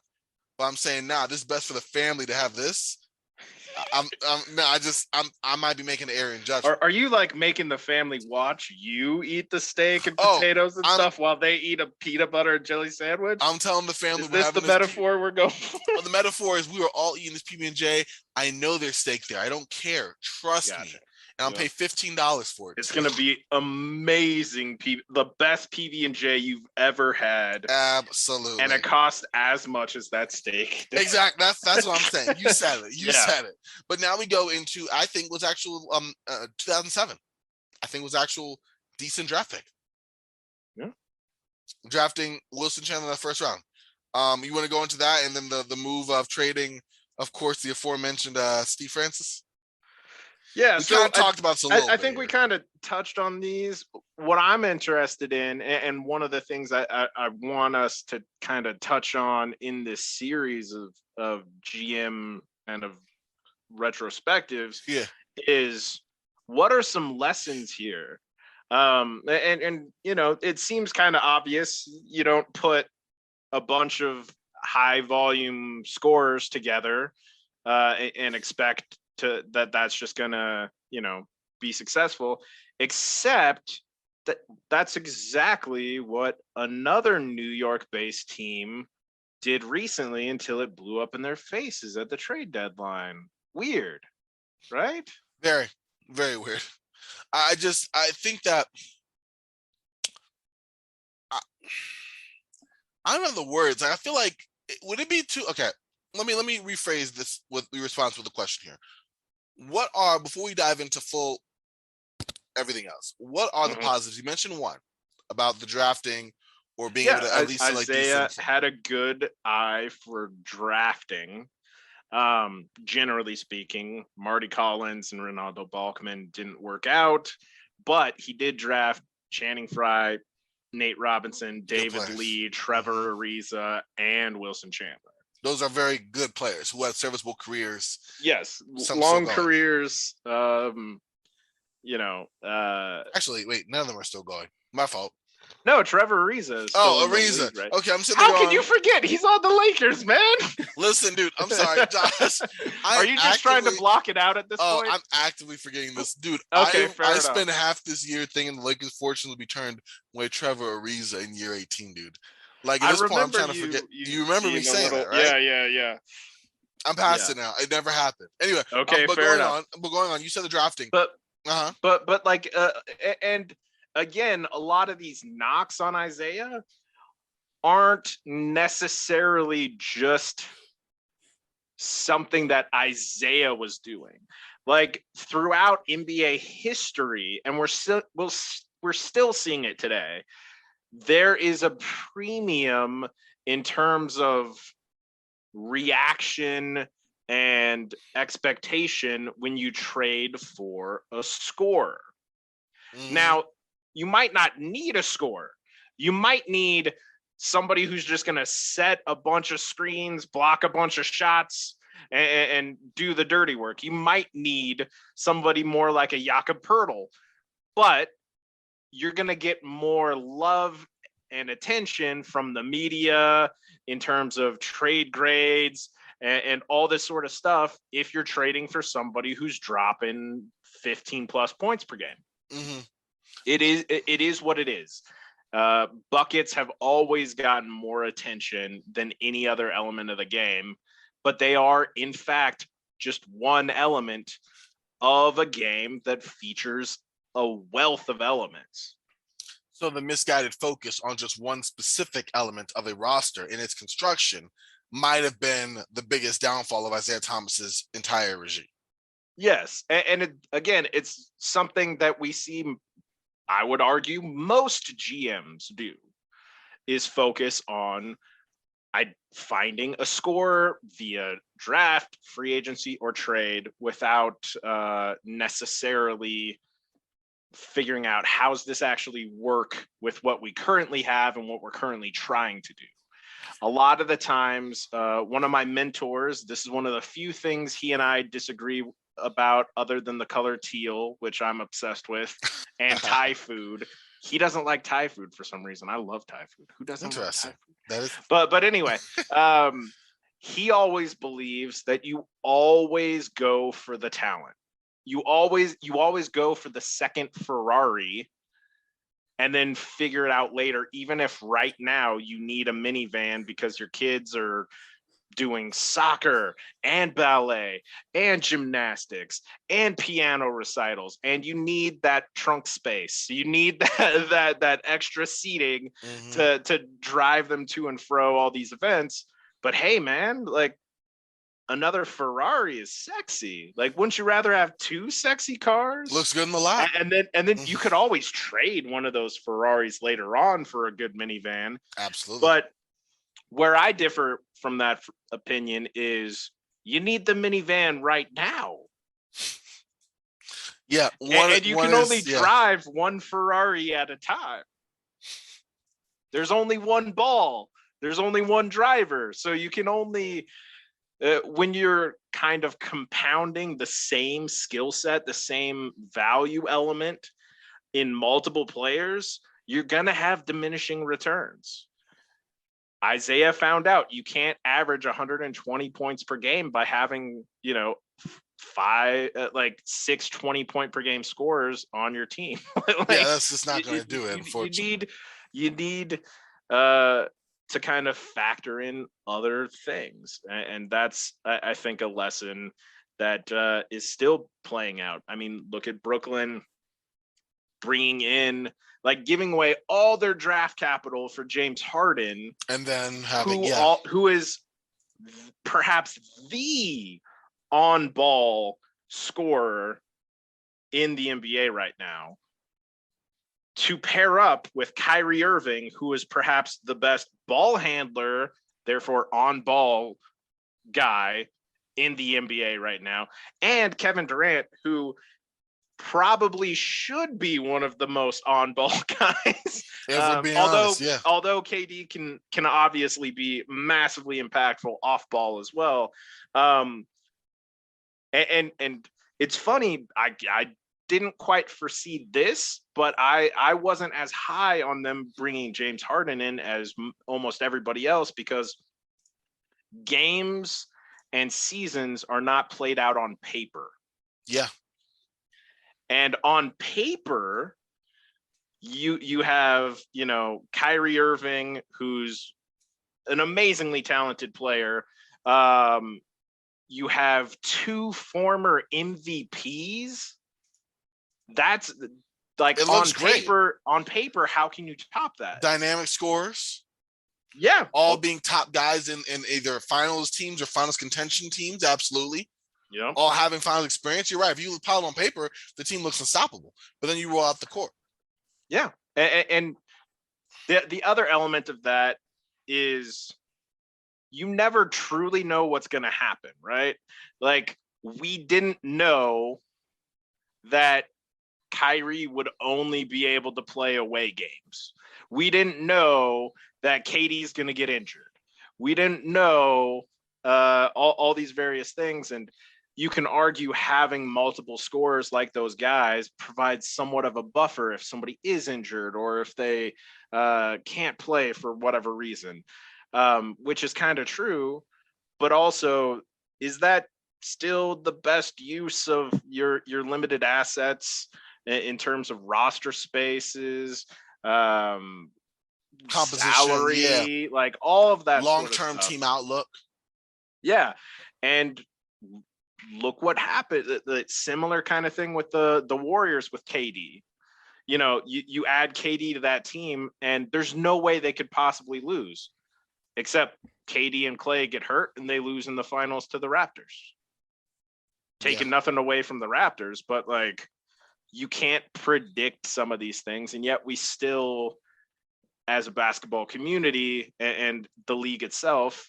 but I'm saying, this is best for the family to have this. I might be making an error in judgment. Are you like making the family watch you eat the steak and potatoes and stuff while they eat a peanut butter and jelly sandwich? I'm telling the family. Is this the metaphor we're going for? Well, the metaphor is we were all eating this PB&J. I know there's steak there. I don't care. Trust me. And I'll pay $15 for it. It's going to be amazing. The best PB&J you've ever had. Absolutely. And it costs as much as that steak. Exactly. That's what I'm saying. You said it. You said it. But now we go into, I think was actual 2007. I think was actual decent draft pick. Yeah. Drafting Wilson Chandler in the first round. You want to go into that and then the move of trading, of course, the aforementioned Steve Francis? Yeah, we kind of talked about this a little bit. I think we kind of touched on these. What I'm interested in, and one of the things I want us to kind of touch on in this series of GM and of retrospectives, is what are some lessons here? And it seems kind of obvious. You don't put a bunch of high volume scorers together and expect that's just gonna be successful, except that's exactly what another New York based team did recently until it blew up in their faces at the trade deadline. Weird, right? Very, very weird. I think that I don't know the words. I feel like would it be too okay? Let me rephrase this with the response with the question here. What are, before we dive into full everything else, what are the positives? You mentioned one about the drafting or being able to at least select Isiah had a good eye for drafting. Generally speaking, Marty Collins and Ronaldo Balkman didn't work out, but he did draft Channing Frye, Nate Robinson, David Lee, Trevor Ariza, and Wilson Chandler. Those are very good players who had serviceable careers. Yes, long careers. Actually, wait, none of them are still going. My fault. No, Trevor Ariza. Ariza. League, right? Okay, I'm sitting there. How can you forget? He's on the Lakers, man. Listen, dude, I'm sorry, Josh. Are you just trying to block it out at this point? I'm actively forgetting this, dude. Okay, I spent half this year thinking the Lakers' fortune will be turned with Trevor Ariza in year 18, dude. Like at this point, I'm trying to forget. You remember me saying that, right? Yeah. I'm past it now. It never happened. Anyway, okay, but fair enough. But going on, you said the drafting, but like, and again, a lot of these knocks on Isiah aren't necessarily just something that Isiah was doing. Like throughout NBA history, and we're still seeing it today. There is a premium in terms of reaction and expectation when you trade for a scorer. Mm-hmm. Now, you might not need a scorer. You might need somebody who's just going to set a bunch of screens, block a bunch of shots, and do the dirty work. You might need somebody more like a Jakob Poeltl, but you're going to get more love and attention from the media in terms of trade grades and all this sort of stuff if you're trading for somebody who's dropping 15 plus points per game. Mm-hmm. It is what it is. Buckets have always gotten more attention than any other element of the game, but they are, in fact, just one element of a game that features a wealth of elements. So the misguided focus on just one specific element of a roster in its construction might have been the biggest downfall of Isiah Thomas's entire regime. Yes, and again, it's something that we see, I would argue, most GMs do, is focus on finding a scorer via draft, free agency, or trade without necessarily figuring out how's this actually work with what we currently have and what we're currently trying to do. A lot of the times, one of my mentors, this is one of the few things he and I disagree about other than the color teal, which I'm obsessed with, and Thai food. He doesn't like Thai food for some reason. I love Thai food. Who doesn't like Thai food? That is... But anyway, he always believes that you always go for the talent. You always go for the second Ferrari and then figure it out later, even if right now you need a minivan because your kids are doing soccer and ballet and gymnastics and piano recitals, and you need that trunk space. You need that extra seating to drive them to and fro all these events. But hey, man, like, another Ferrari is sexy. Like, wouldn't you rather have two sexy cars? Looks good in the lot. And then you could always trade one of those Ferraris later on for a good minivan. Absolutely. But where I differ from that opinion is you need the minivan right now. Yeah. And you can only drive one Ferrari at a time. There's only one ball. There's only one driver. So you can only, when you're kind of compounding the same skill set, the same value element in multiple players, you're going to have diminishing returns. Isiah found out you can't average 120 points per game by having, six 20-point per game scorers on your team. That's just not going to do it, unfortunately. You need to kind of factor in other things. And that's, I think, a lesson that is still playing out. I mean, look at Brooklyn bringing in, giving away all their draft capital for James Harden, and then having who is perhaps the on-ball scorer in the NBA right now, to pair up with Kyrie Irving, who is perhaps the best ball handler, therefore on-ball guy in the NBA right now, and Kevin Durant, who probably should be one of the most on-ball guys. Although KD can obviously be massively impactful off-ball as well. And it's funny, I didn't quite foresee this, but I wasn't as high on them bringing James Harden in as almost everybody else, because games and seasons are not played out on paper. Yeah. And on paper, you have, Kyrie Irving, who's an amazingly talented player. You have two former MVPs. That's on paper, how can you top that? Dynamic scores. Yeah. All being top guys in either finals teams or finals contention teams. Absolutely. Yeah. All having finals experience. You're right. If you pile on paper, the team looks unstoppable, but then you roll out the court. Yeah. And the other element of that is you never truly know what's going to happen, right? Like, we didn't know that Kyrie would only be able to play away games. We didn't know that KD's going to get injured. We didn't know all these various things. And you can argue having multiple scorers like those guys provides somewhat of a buffer if somebody is injured or if they can't play for whatever reason, which is kind of true. But also, is that still the best use of your limited assets in terms of roster spaces, Composition, yeah, salary, like all of that sort of long-term stuff? team outlook. Yeah. And look what happened. The similar kind of thing with the Warriors with KD. You know, you add KD to that team, and there's no way they could possibly lose, except KD and Clay get hurt and they lose in the finals to the Raptors. Taking nothing away from the Raptors, but like, you can't predict some of these things. And yet we still, as a basketball community and the league itself,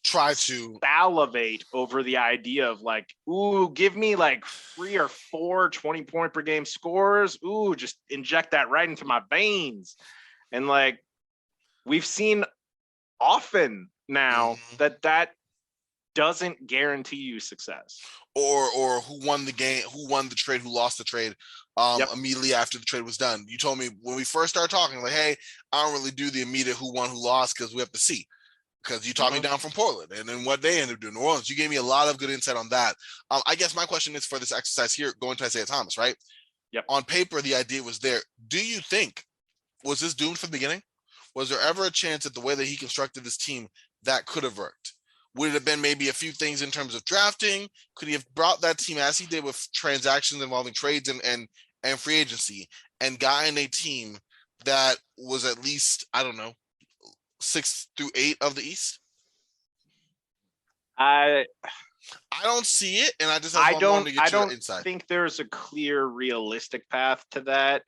try to salivate over the idea of like, ooh, give me like 3 or 4 20-point per game scores. Ooh, just inject that right into my veins. And like, we've seen often now that doesn't guarantee you success. Or who won the game, who won the trade, who lost the trade immediately after the trade was done. You told me when we first started talking, like, hey, I don't really do the immediate who won, who lost, because we have to see. Because you taught me down from Portland, and then what they ended up doing, New Orleans. You gave me a lot of good insight on that. I guess my question is for this exercise here, going to Isiah Thomas, right? Yep. On paper, the idea was there. Do you think, was this doomed from the beginning? Was there ever a chance that the way that he constructed this team that could have worked? Would it have been maybe a few things in terms of drafting? Could he have brought that team as he did with transactions involving trades and free agency and gotten a team that was at least, I don't know, 6 through 8 of the East? I don't see it, and I just have one to get your insight. Think there's a clear, realistic path to that,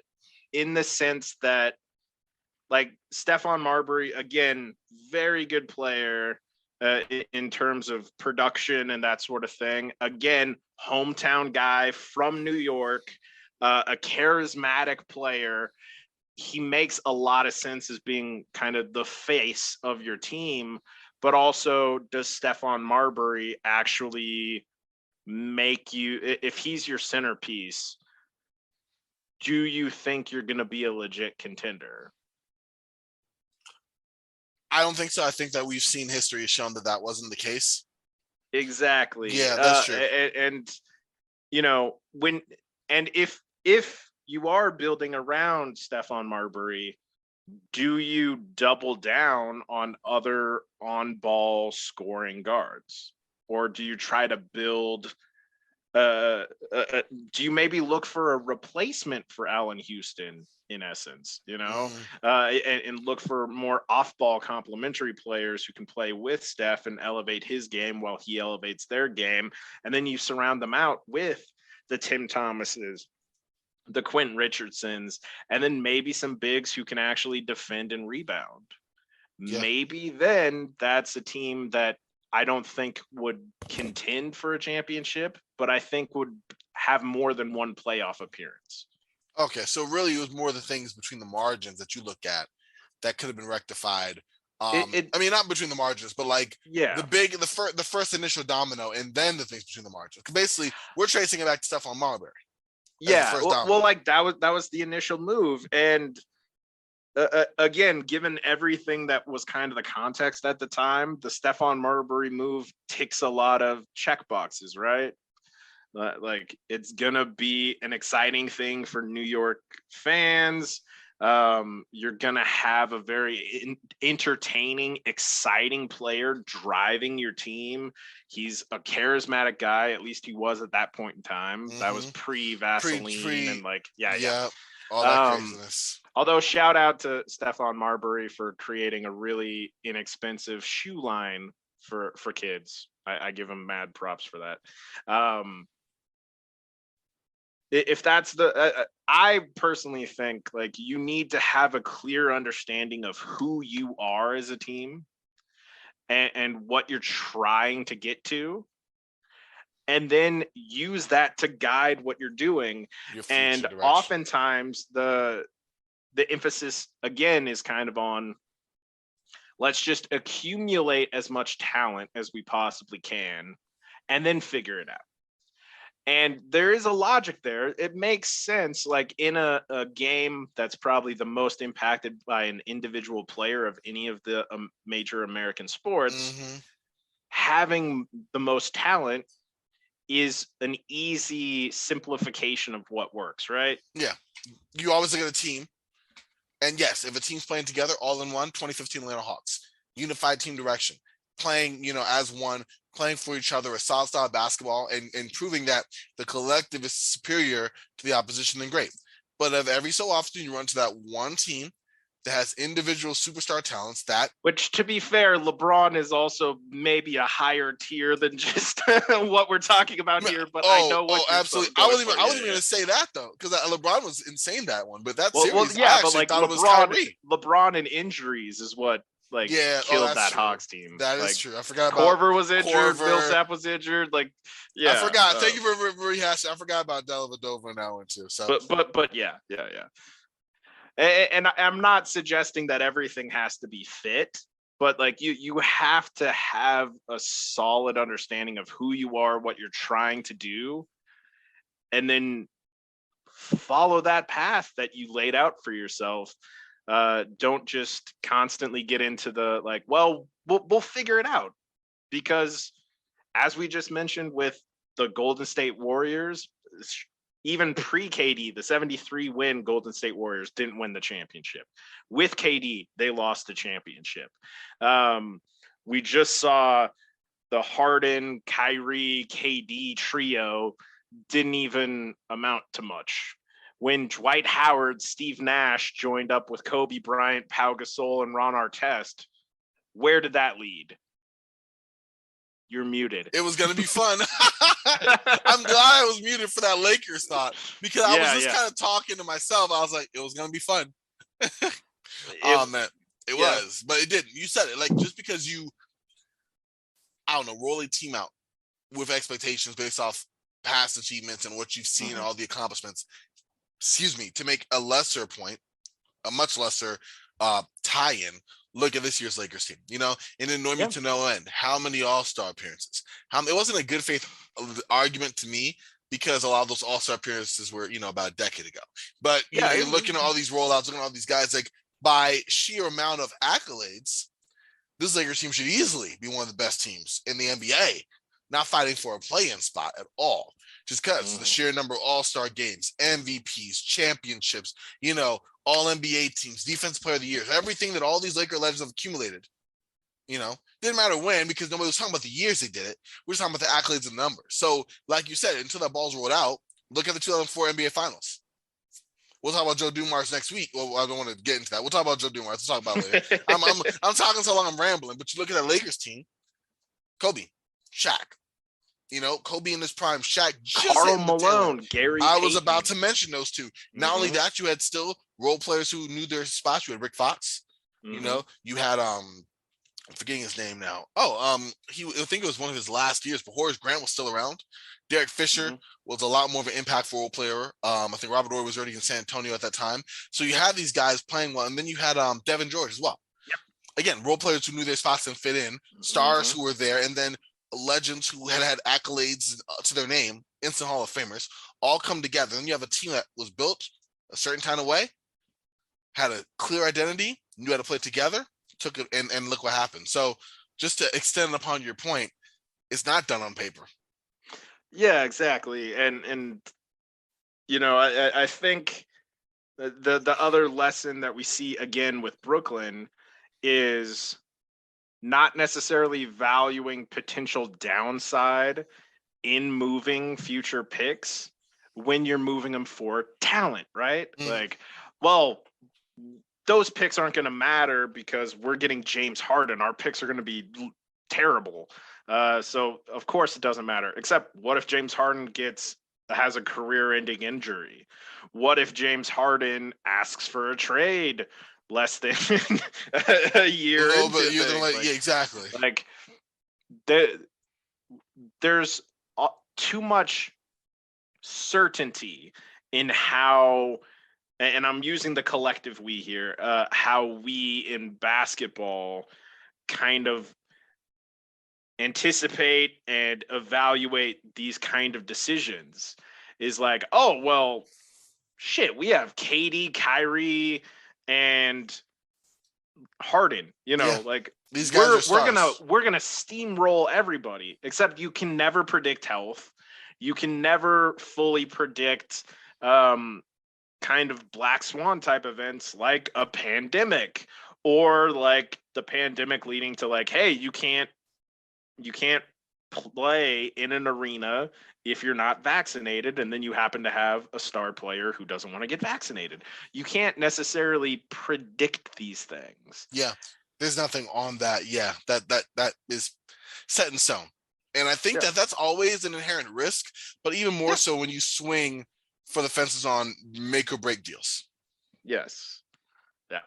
in the sense that, like, Stephon Marbury, again, very good player in terms of production and that sort of thing. Again, hometown guy from New York, a charismatic player. He makes a lot of sense as being kind of the face of your team, but also, does Stephon Marbury actually make you, if he's your centerpiece, do you think you're going to be a legit contender? I don't think so. I think that we've seen history has shown that that wasn't the case. Exactly. Yeah, that's true. And you know, if you are building around Stephon Marbury, do you double down on other on-ball scoring guards, or do you try to build? Do you maybe look for a replacement for Allen Houston, in essence, you know, and look for more off-ball complementary players who can play with Steph and elevate his game while he elevates their game, and then you surround them out with the Tim Thomases, the Quentin Richardsons, and then maybe some bigs who can actually defend and rebound. Yeah. Maybe then that's a team that I don't think would contend for a championship, but I think would have more than one playoff appearance. Okay, so really it was more the things between the margins that you look at that could have been rectified. I mean, not between the margins, but like the first initial domino, and then the things between the margins. Basically, we're tracing it back to Stephon Marbury. Yeah, well, like that was the initial move, and again, given everything that was kind of the context at the time, the Stephon Marbury move ticks a lot of check boxes, right? Like, it's gonna be an exciting thing for New York fans. You're gonna have a very entertaining, exciting player driving your team. He's a charismatic guy, at least he was at that point in time. That was pre-Vaseline and like all that craziness. Although, shout out to Stephon Marbury for creating a really inexpensive shoe line for kids. I give him mad props for that. If that's I personally think, like, you need to have a clear understanding of who you are as a team, and what you're trying to get to, and then use that to guide what you're doing. And oftentimes the emphasis again is kind of on, let's just accumulate as much talent as we possibly can and then figure it out. And there is a logic there. It makes sense. Like in a game that's probably the most impacted by an individual player of any of the major American sports, having the most talent is an easy simplification of what works, right? Yeah. You always look at a team. And yes, if a team's playing together, all in one, 2015 Atlanta Hawks, unified team direction, playing, as one, playing for each other, a solid style of basketball, and proving that the collective is superior to the opposition, then great. But if every so often you run to that one team that has individual superstar talents, which, to be fair, LeBron is also maybe a higher tier than just what we're talking about here. But I know what you're absolutely. I wasn't even going to say that though, because LeBron was insane that one. But that's series, yeah, I but like thought LeBron, it was Kyrie. LeBron and injuries is what killed that true. Hawks team. That is true. I forgot about Corver was injured. Millsap was injured. I forgot. Thank you for rehashing. I forgot about Dellavedova in that one too. So, but yeah. And I'm not suggesting that everything has to be fit, but like you have to have a solid understanding of who you are, what you're trying to do, and then follow that path that you laid out for yourself. Don't just constantly get into the we'll figure it out, because as we just mentioned with the Golden State Warriors, even pre-KD, the 73 win Golden State Warriors didn't win the championship. With KD, they lost the championship. We just saw the Harden, Kyrie, KD trio didn't even amount to much. When Dwight Howard, Steve Nash joined up with Kobe Bryant, Pau Gasol, and Ron Artest, where did that lead? You're muted. It was going to be fun. I'm glad I was muted for that Lakers thought, because I was just kind of talking to myself. I was like, it was going to be fun. Man, it was, but it didn't. You said it, like, just because you, I don't know, roll a team out with expectations based off past achievements and what you've seen and all the accomplishments, to make a lesser point, a much lesser tie-in, look at this year's Lakers team, and it annoyed me to no end. How many all-star appearances? It wasn't a good faith argument to me, because a lot of those all-star appearances were, about a decade ago. But, you're looking at all these rollouts, looking at all these guys, like, by sheer amount of accolades, this Lakers team should easily be one of the best teams in the NBA, not fighting for a play-in spot at all. Just because the sheer number of all-star games, MVPs, championships, all NBA teams, defensive player of the year, everything that all these Laker legends have accumulated, didn't matter when, because nobody was talking about the years they did it. We're just talking about the accolades and numbers. So, like you said, until that ball's rolled out, look at the 2004 NBA Finals. We'll talk about Joe Dumars next week. Well, I don't want to get into that. We'll talk about Joe Dumars. We'll talk about it later. I'm talking so long I'm rambling, but you look at that Lakers team, Kobe, Shaq. Kobe in his prime, Shaq, Karl Malone, Gary I Payton. was about to mention those two. Not only that, you had still role players who knew their spots. You had Rick Fox. You had I'm forgetting his name now. I think it was one of his last years, but Horace Grant was still around. Derek Fisher was a lot more of an impactful role player. I think Robert Horry was already in San Antonio at that time. So you had these guys playing well, and then you had Devin George as well. Yep. Again, role players who knew their spots and fit in, stars who were there, and then legends who had accolades to their name, instant Hall of Famers, all come together. And you have a team that was built a certain kind of way, had a clear identity, knew how to play together, took it, and look what happened. So just to extend upon your point, it's not done on paper. Yeah, exactly. And I think the other lesson that we see again with Brooklyn is not necessarily valuing potential downside in moving future picks when you're moving them for talent, right? Like, well, those picks aren't going to matter because we're getting James Harden. Our picks are going to be terrible. So of course it doesn't matter, except what if James Harden has a career-ending injury? What if James Harden asks for a trade less than a year little into bit, you're gonna things. like, yeah, exactly. Like there's too much certainty in how, and I'm using the collective we here, how we in basketball kind of anticipate and evaluate these kind of decisions is like, oh, well, shit, we have Katie, Kyrie, and Harden, Yeah, like these guys are we're gonna stars. steamroll everybody, except you can never predict health. You can never fully predict kind of black swan type events like a pandemic, or like the pandemic leading to like, hey, you can't play in an arena if you're not vaccinated, and then you happen to have a star player who doesn't want to get vaccinated. You can't necessarily predict these things. Yeah, there's nothing on that. Yeah, that is set in stone, and I think Yeah. that that's always an inherent risk, but even more Yeah. so when you swing for the fences on make or break deals. Yes. Yeah.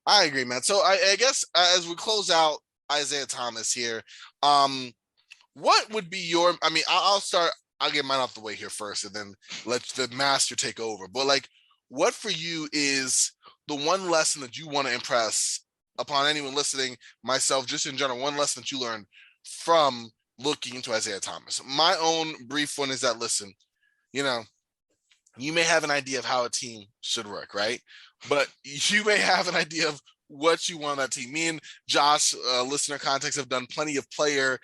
I agree, man. So I guess as we close out Isiah Thomas here, what would be your? I mean, I'll start. I'll get mine off the way here first, and then let the master take over. But like, what for you is the one lesson that you want to impress upon anyone listening, myself, just in general, one lesson that you learned from looking into Isiah Thomas? My own brief one is that, listen, you know, you may have an idea of how a team should work, right? But you may have an idea of what you want on that team. Me and Josh, listener context, have done plenty of player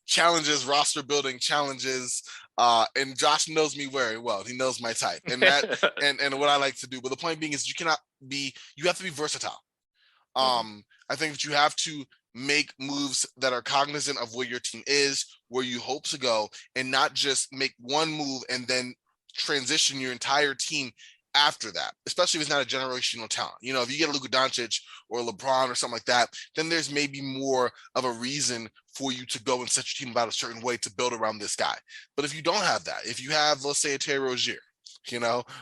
challenges, roster building challenges. And Josh knows me very well. He knows my type and that and what I like to do. But the point being is you have to be versatile. I think that you have to make moves that are cognizant of where your team is, where you hope to go, and not just make one move and then transition your entire team after that, especially if it's not a generational talent. You know, if you get Luka Doncic or LeBron or something like that, then there's maybe more of a reason for you to go and set your team about a certain way to build around this guy. But if you don't have that, if you have, let's say, a Terry Rozier,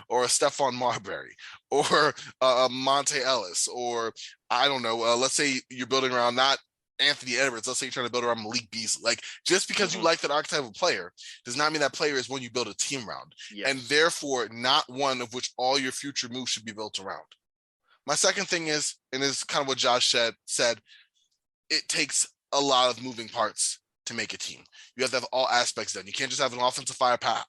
or a Stephon Marbury, or Monte Ellis, or I don't know, let's say you're building around not Anthony Edwards, let's say you're trying to build around Malik Beasley. Like, just because you like that archetype of player does not mean that player is one you build a team around. Yes. And therefore not one of which all your future moves should be built around. My second thing is, and is kind of what Josh said, it takes a lot of moving parts to make a team. You have to have all aspects done. You can't just have an offensive powerhouse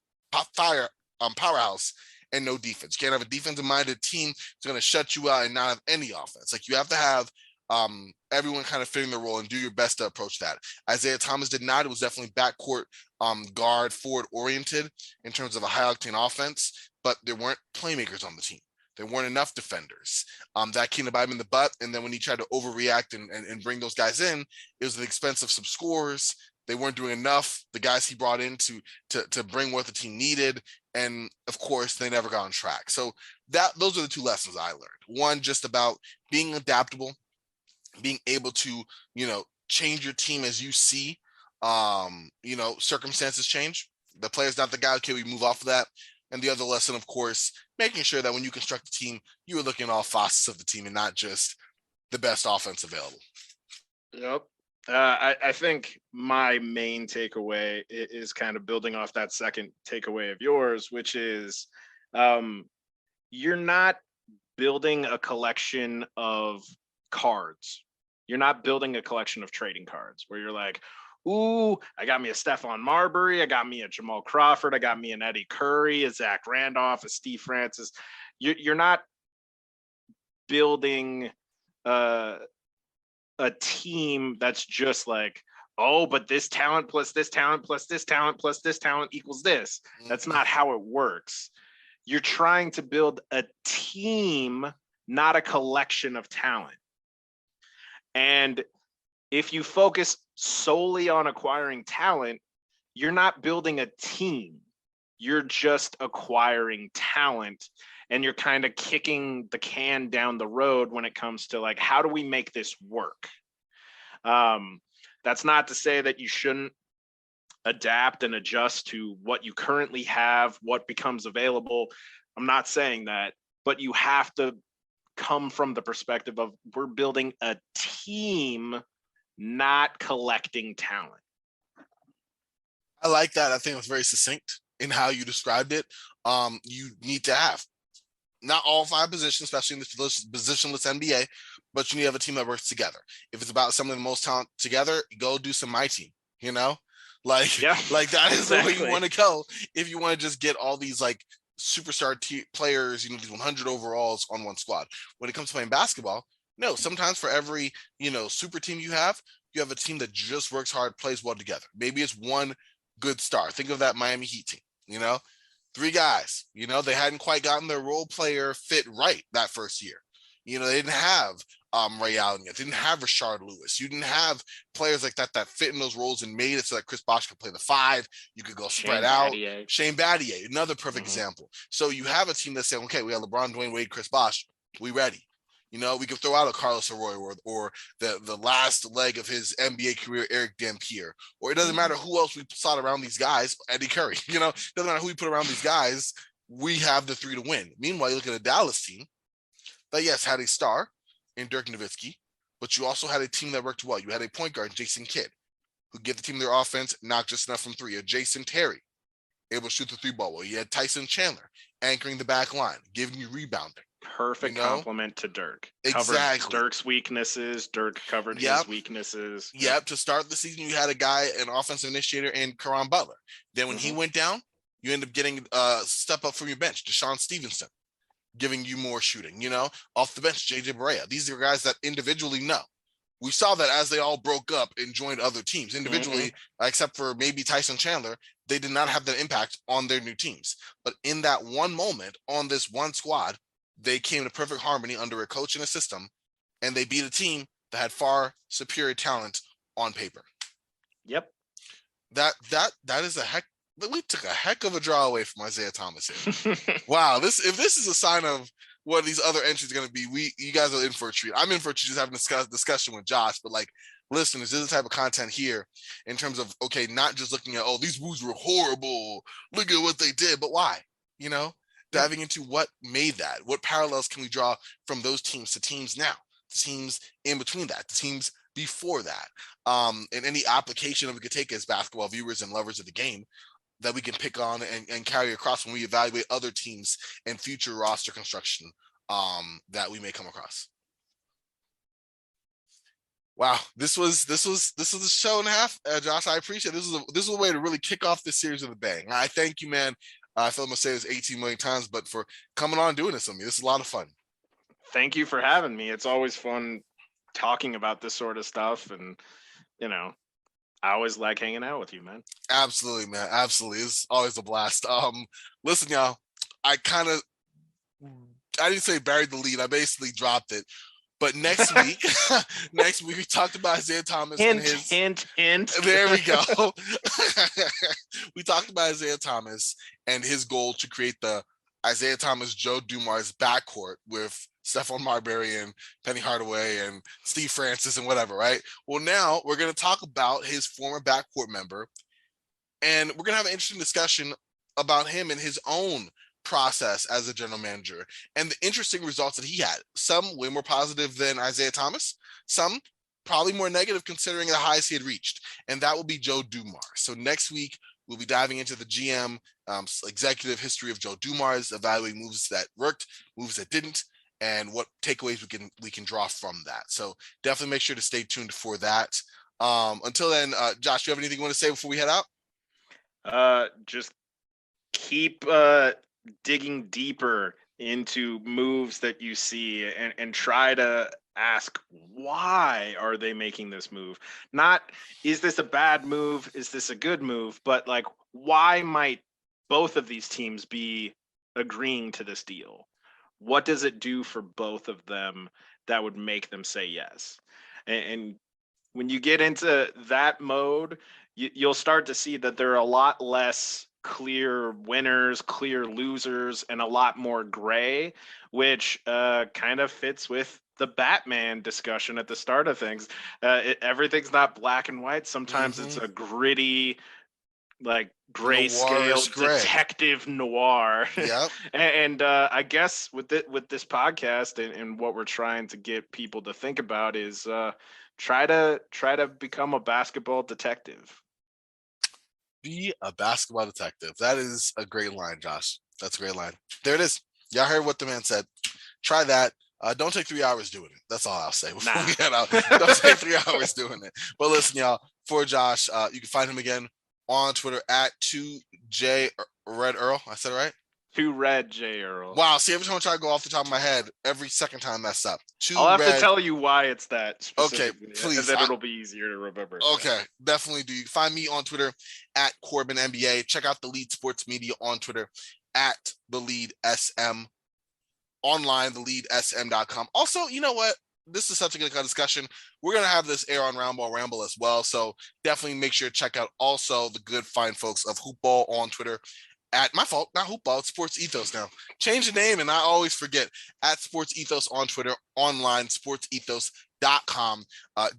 and no defense. You can't have a defensive-minded team that's going to shut you out and not have any offense. Like, you have to have everyone kind of fitting their role and do your best to approach that. Isiah Thomas did not. It was definitely backcourt guard forward oriented in terms of a high octane offense, but there weren't playmakers on the team. There weren't enough defenders. That came to bite him in the butt. And then when he tried to overreact and bring those guys in, it was at the expense of some scorers. They weren't doing enough. The guys he brought in to bring what the team needed. And of course, they never got on track. So those are the two lessons I learned. One, just about being adaptable, being able to, change your team as you see, circumstances change. The player's not the guy. Okay, we move off of that. And the other lesson, of course, making sure that when you construct a team, you are looking at all facets of the team and not just the best offense available. Yep. I think my main takeaway is kind of building off that second takeaway of yours, which is you're not building a collection of cards. You're not building a collection of trading cards where you're like, ooh, I got me a Stephon Marbury, I got me a Jamal Crawford, I got me an Eddie Curry, a Zach Randolph, a Steve Francis. You're not building a team that's just like, oh, but this talent plus this talent plus this talent plus this talent equals this. That's not how it works. You're trying to build a team, not a collection of talent. And if you focus solely on acquiring talent, you're not building a team. You're just acquiring talent, and you're kind of kicking the can down the road when it comes to like, how do we make this work? That's not to say that you shouldn't adapt and adjust to what you currently have, what becomes available. I'm not saying that, but you have to come from the perspective of we're building a team, not collecting talent. I like that. I think it was very succinct in how you described it. You need to have not all 5 positions, especially in this positionless NBA, but you need to have a team that works together. If it's about some of the most talent together, go do some My Team, like, Yeah, like that is exactly. the way you want to go. If you want to just get all these like superstar players, these 100 overalls on one squad. When it comes to playing basketball, no, sometimes for every, super team you have a team that just works hard, plays well together. Maybe it's one good star. Think of that Miami Heat team, 3 guys, they hadn't quite gotten their role player fit right that first year. They didn't have Ray Allen yet, didn't have Rashard Lewis. You didn't have players like that fit in those roles and made it so that Chris Bosh could play the 5. You could go spread out. Shane Battier, another perfect example. So you have a team that's saying, okay, we have LeBron, Dwayne Wade, Chris Bosh. We ready. We could throw out a Carlos Arroyo or the last leg of his NBA career, Eric Dampier, or it doesn't matter who else we slot around these guys, Eddie Curry, doesn't matter who we put around these guys, we have the 3 to win. Meanwhile, you look at a Dallas team that, yes, had a star in Dirk Nowitzki, but you also had a team that worked well. You had a point guard, Jason Kidd, who gave the team their offense, not just enough from 3. A Jason Terry, able to shoot the 3 ball well. You had Tyson Chandler anchoring the back line, giving you rebounding. Perfect compliment to Dirk. Exactly. Covered Dirk's weaknesses. Dirk covered his weaknesses. Yep. To start the season, you had a guy, an offensive initiator in Caron Butler. Then when he went down, you end up getting step up from your bench, Deshaun Stevenson, giving you more shooting. Off the bench, JJ Barea. These are guys that individually know. We saw that as they all broke up and joined other teams individually, except for maybe Tyson Chandler, they did not have that impact on their new teams. But in that one moment on this one squad, they came to perfect harmony under a coach and a system, and they beat a team that had far superior talent on paper. Yep. That is a heck. We took a heck of a draw away from Isiah Thomas here. Wow, if this is a sign of what these other entries are going to be, you guys are in for a treat. I'm in for a treat, just having a discussion with Josh, but like, listen, this is the type of content here in terms of, okay, not just looking at, these moves were horrible, look at what they did, but why? Diving into what made that, what parallels can we draw from those teams to teams now, the teams in between that, the teams before that, and any application that we could take as basketball viewers and lovers of the game that we can pick on and carry across when we evaluate other teams and future roster construction that we may come across. Wow, this was a show and a half, Josh. I appreciate it. This is a way to really kick off this series with a bang. I thank you, man. I feel I'm gonna say this 18 million times, but for coming on and doing this with me, this is a lot of fun. Thank you for having me. It's always fun talking about this sort of stuff, and I always like hanging out with you, man. Absolutely, man. Absolutely, it's always a blast. Listen, y'all, I didn't say buried the lead. I basically dropped it. But next week, we talked about Isiah Thomas and his hint. There we go. We talked about Isiah Thomas and his goal to create the Isiah Thomas, Joe Dumars backcourt with Stephon Marbury and Penny Hardaway and Steve Francis and whatever, right? Well, now we're going to talk about his former backcourt member, and we're going to have an interesting discussion about him and his own process as a general manager and the interesting results that he had. Some way more positive than Isiah Thomas, some probably more negative considering the highs he had reached, and that will be Joe Dumars. So next week we'll be diving into the GM executive history of Joe Dumars, evaluating moves that worked, moves that didn't, and what takeaways we can draw from that. So definitely make sure to stay tuned for that. Until then, Josh, do you have anything you want to say before we head out? Just keep digging deeper into moves that you see and try to ask, why are they making this move? Not, is this a bad move? Is this a good move? But like, why might both of these teams be agreeing to this deal? What does it do for both of them that would make them say yes? And when you get into that mode, you'll start to see that there are a lot less clear winners, clear losers, and a lot more gray, which kind of fits with the Batman discussion at the start of things. Everything's not black and white. Sometimes it's a gritty like Noirish grayscale gray. detective noir. Yep. And I guess with this podcast and what we're trying to get people to think about is try to become a basketball detective. Be a basketball detective. That is a great line, Josh. That's a great line. There it is. Y'all heard what the man said. Try that. Don't take 3 hours doing it. That's all I'll say before we head out. Don't take 3 hours doing it. But listen, y'all, for Josh, you can find him again on Twitter at 2J Red Earl. I said it right? 2 Red J Earl. Wow. See, every time I try to go off the top of my head, every second time I mess up. I'll have to tell you why it's that. Okay, please. And then it'll be easier to remember. Okay, definitely do. You can find me on Twitter at Corbin NBA. Check out the Lead Sports Media on Twitter at the Lead SM. Online, theleadsm.com. Also, you know what? This is such a good discussion. We're going to have this air on Roundball Ramble as well. So definitely make sure to check out also the good fine folks of Hoopball on Twitter at, my fault, not Hoopball, it's Sports Ethos now. Change the name and I always forget, at Sports Ethos on Twitter, online, sportsethos.com.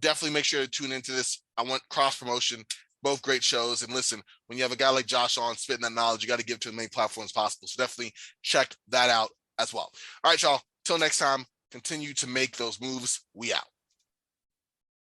Definitely make sure to tune into this. I want cross promotion, both great shows. And listen, when you have a guy like Josh on spitting that knowledge, you got to give it to as many platforms as possible. So definitely check that out as well. All right, y'all. Till next time, continue to make those moves. We out.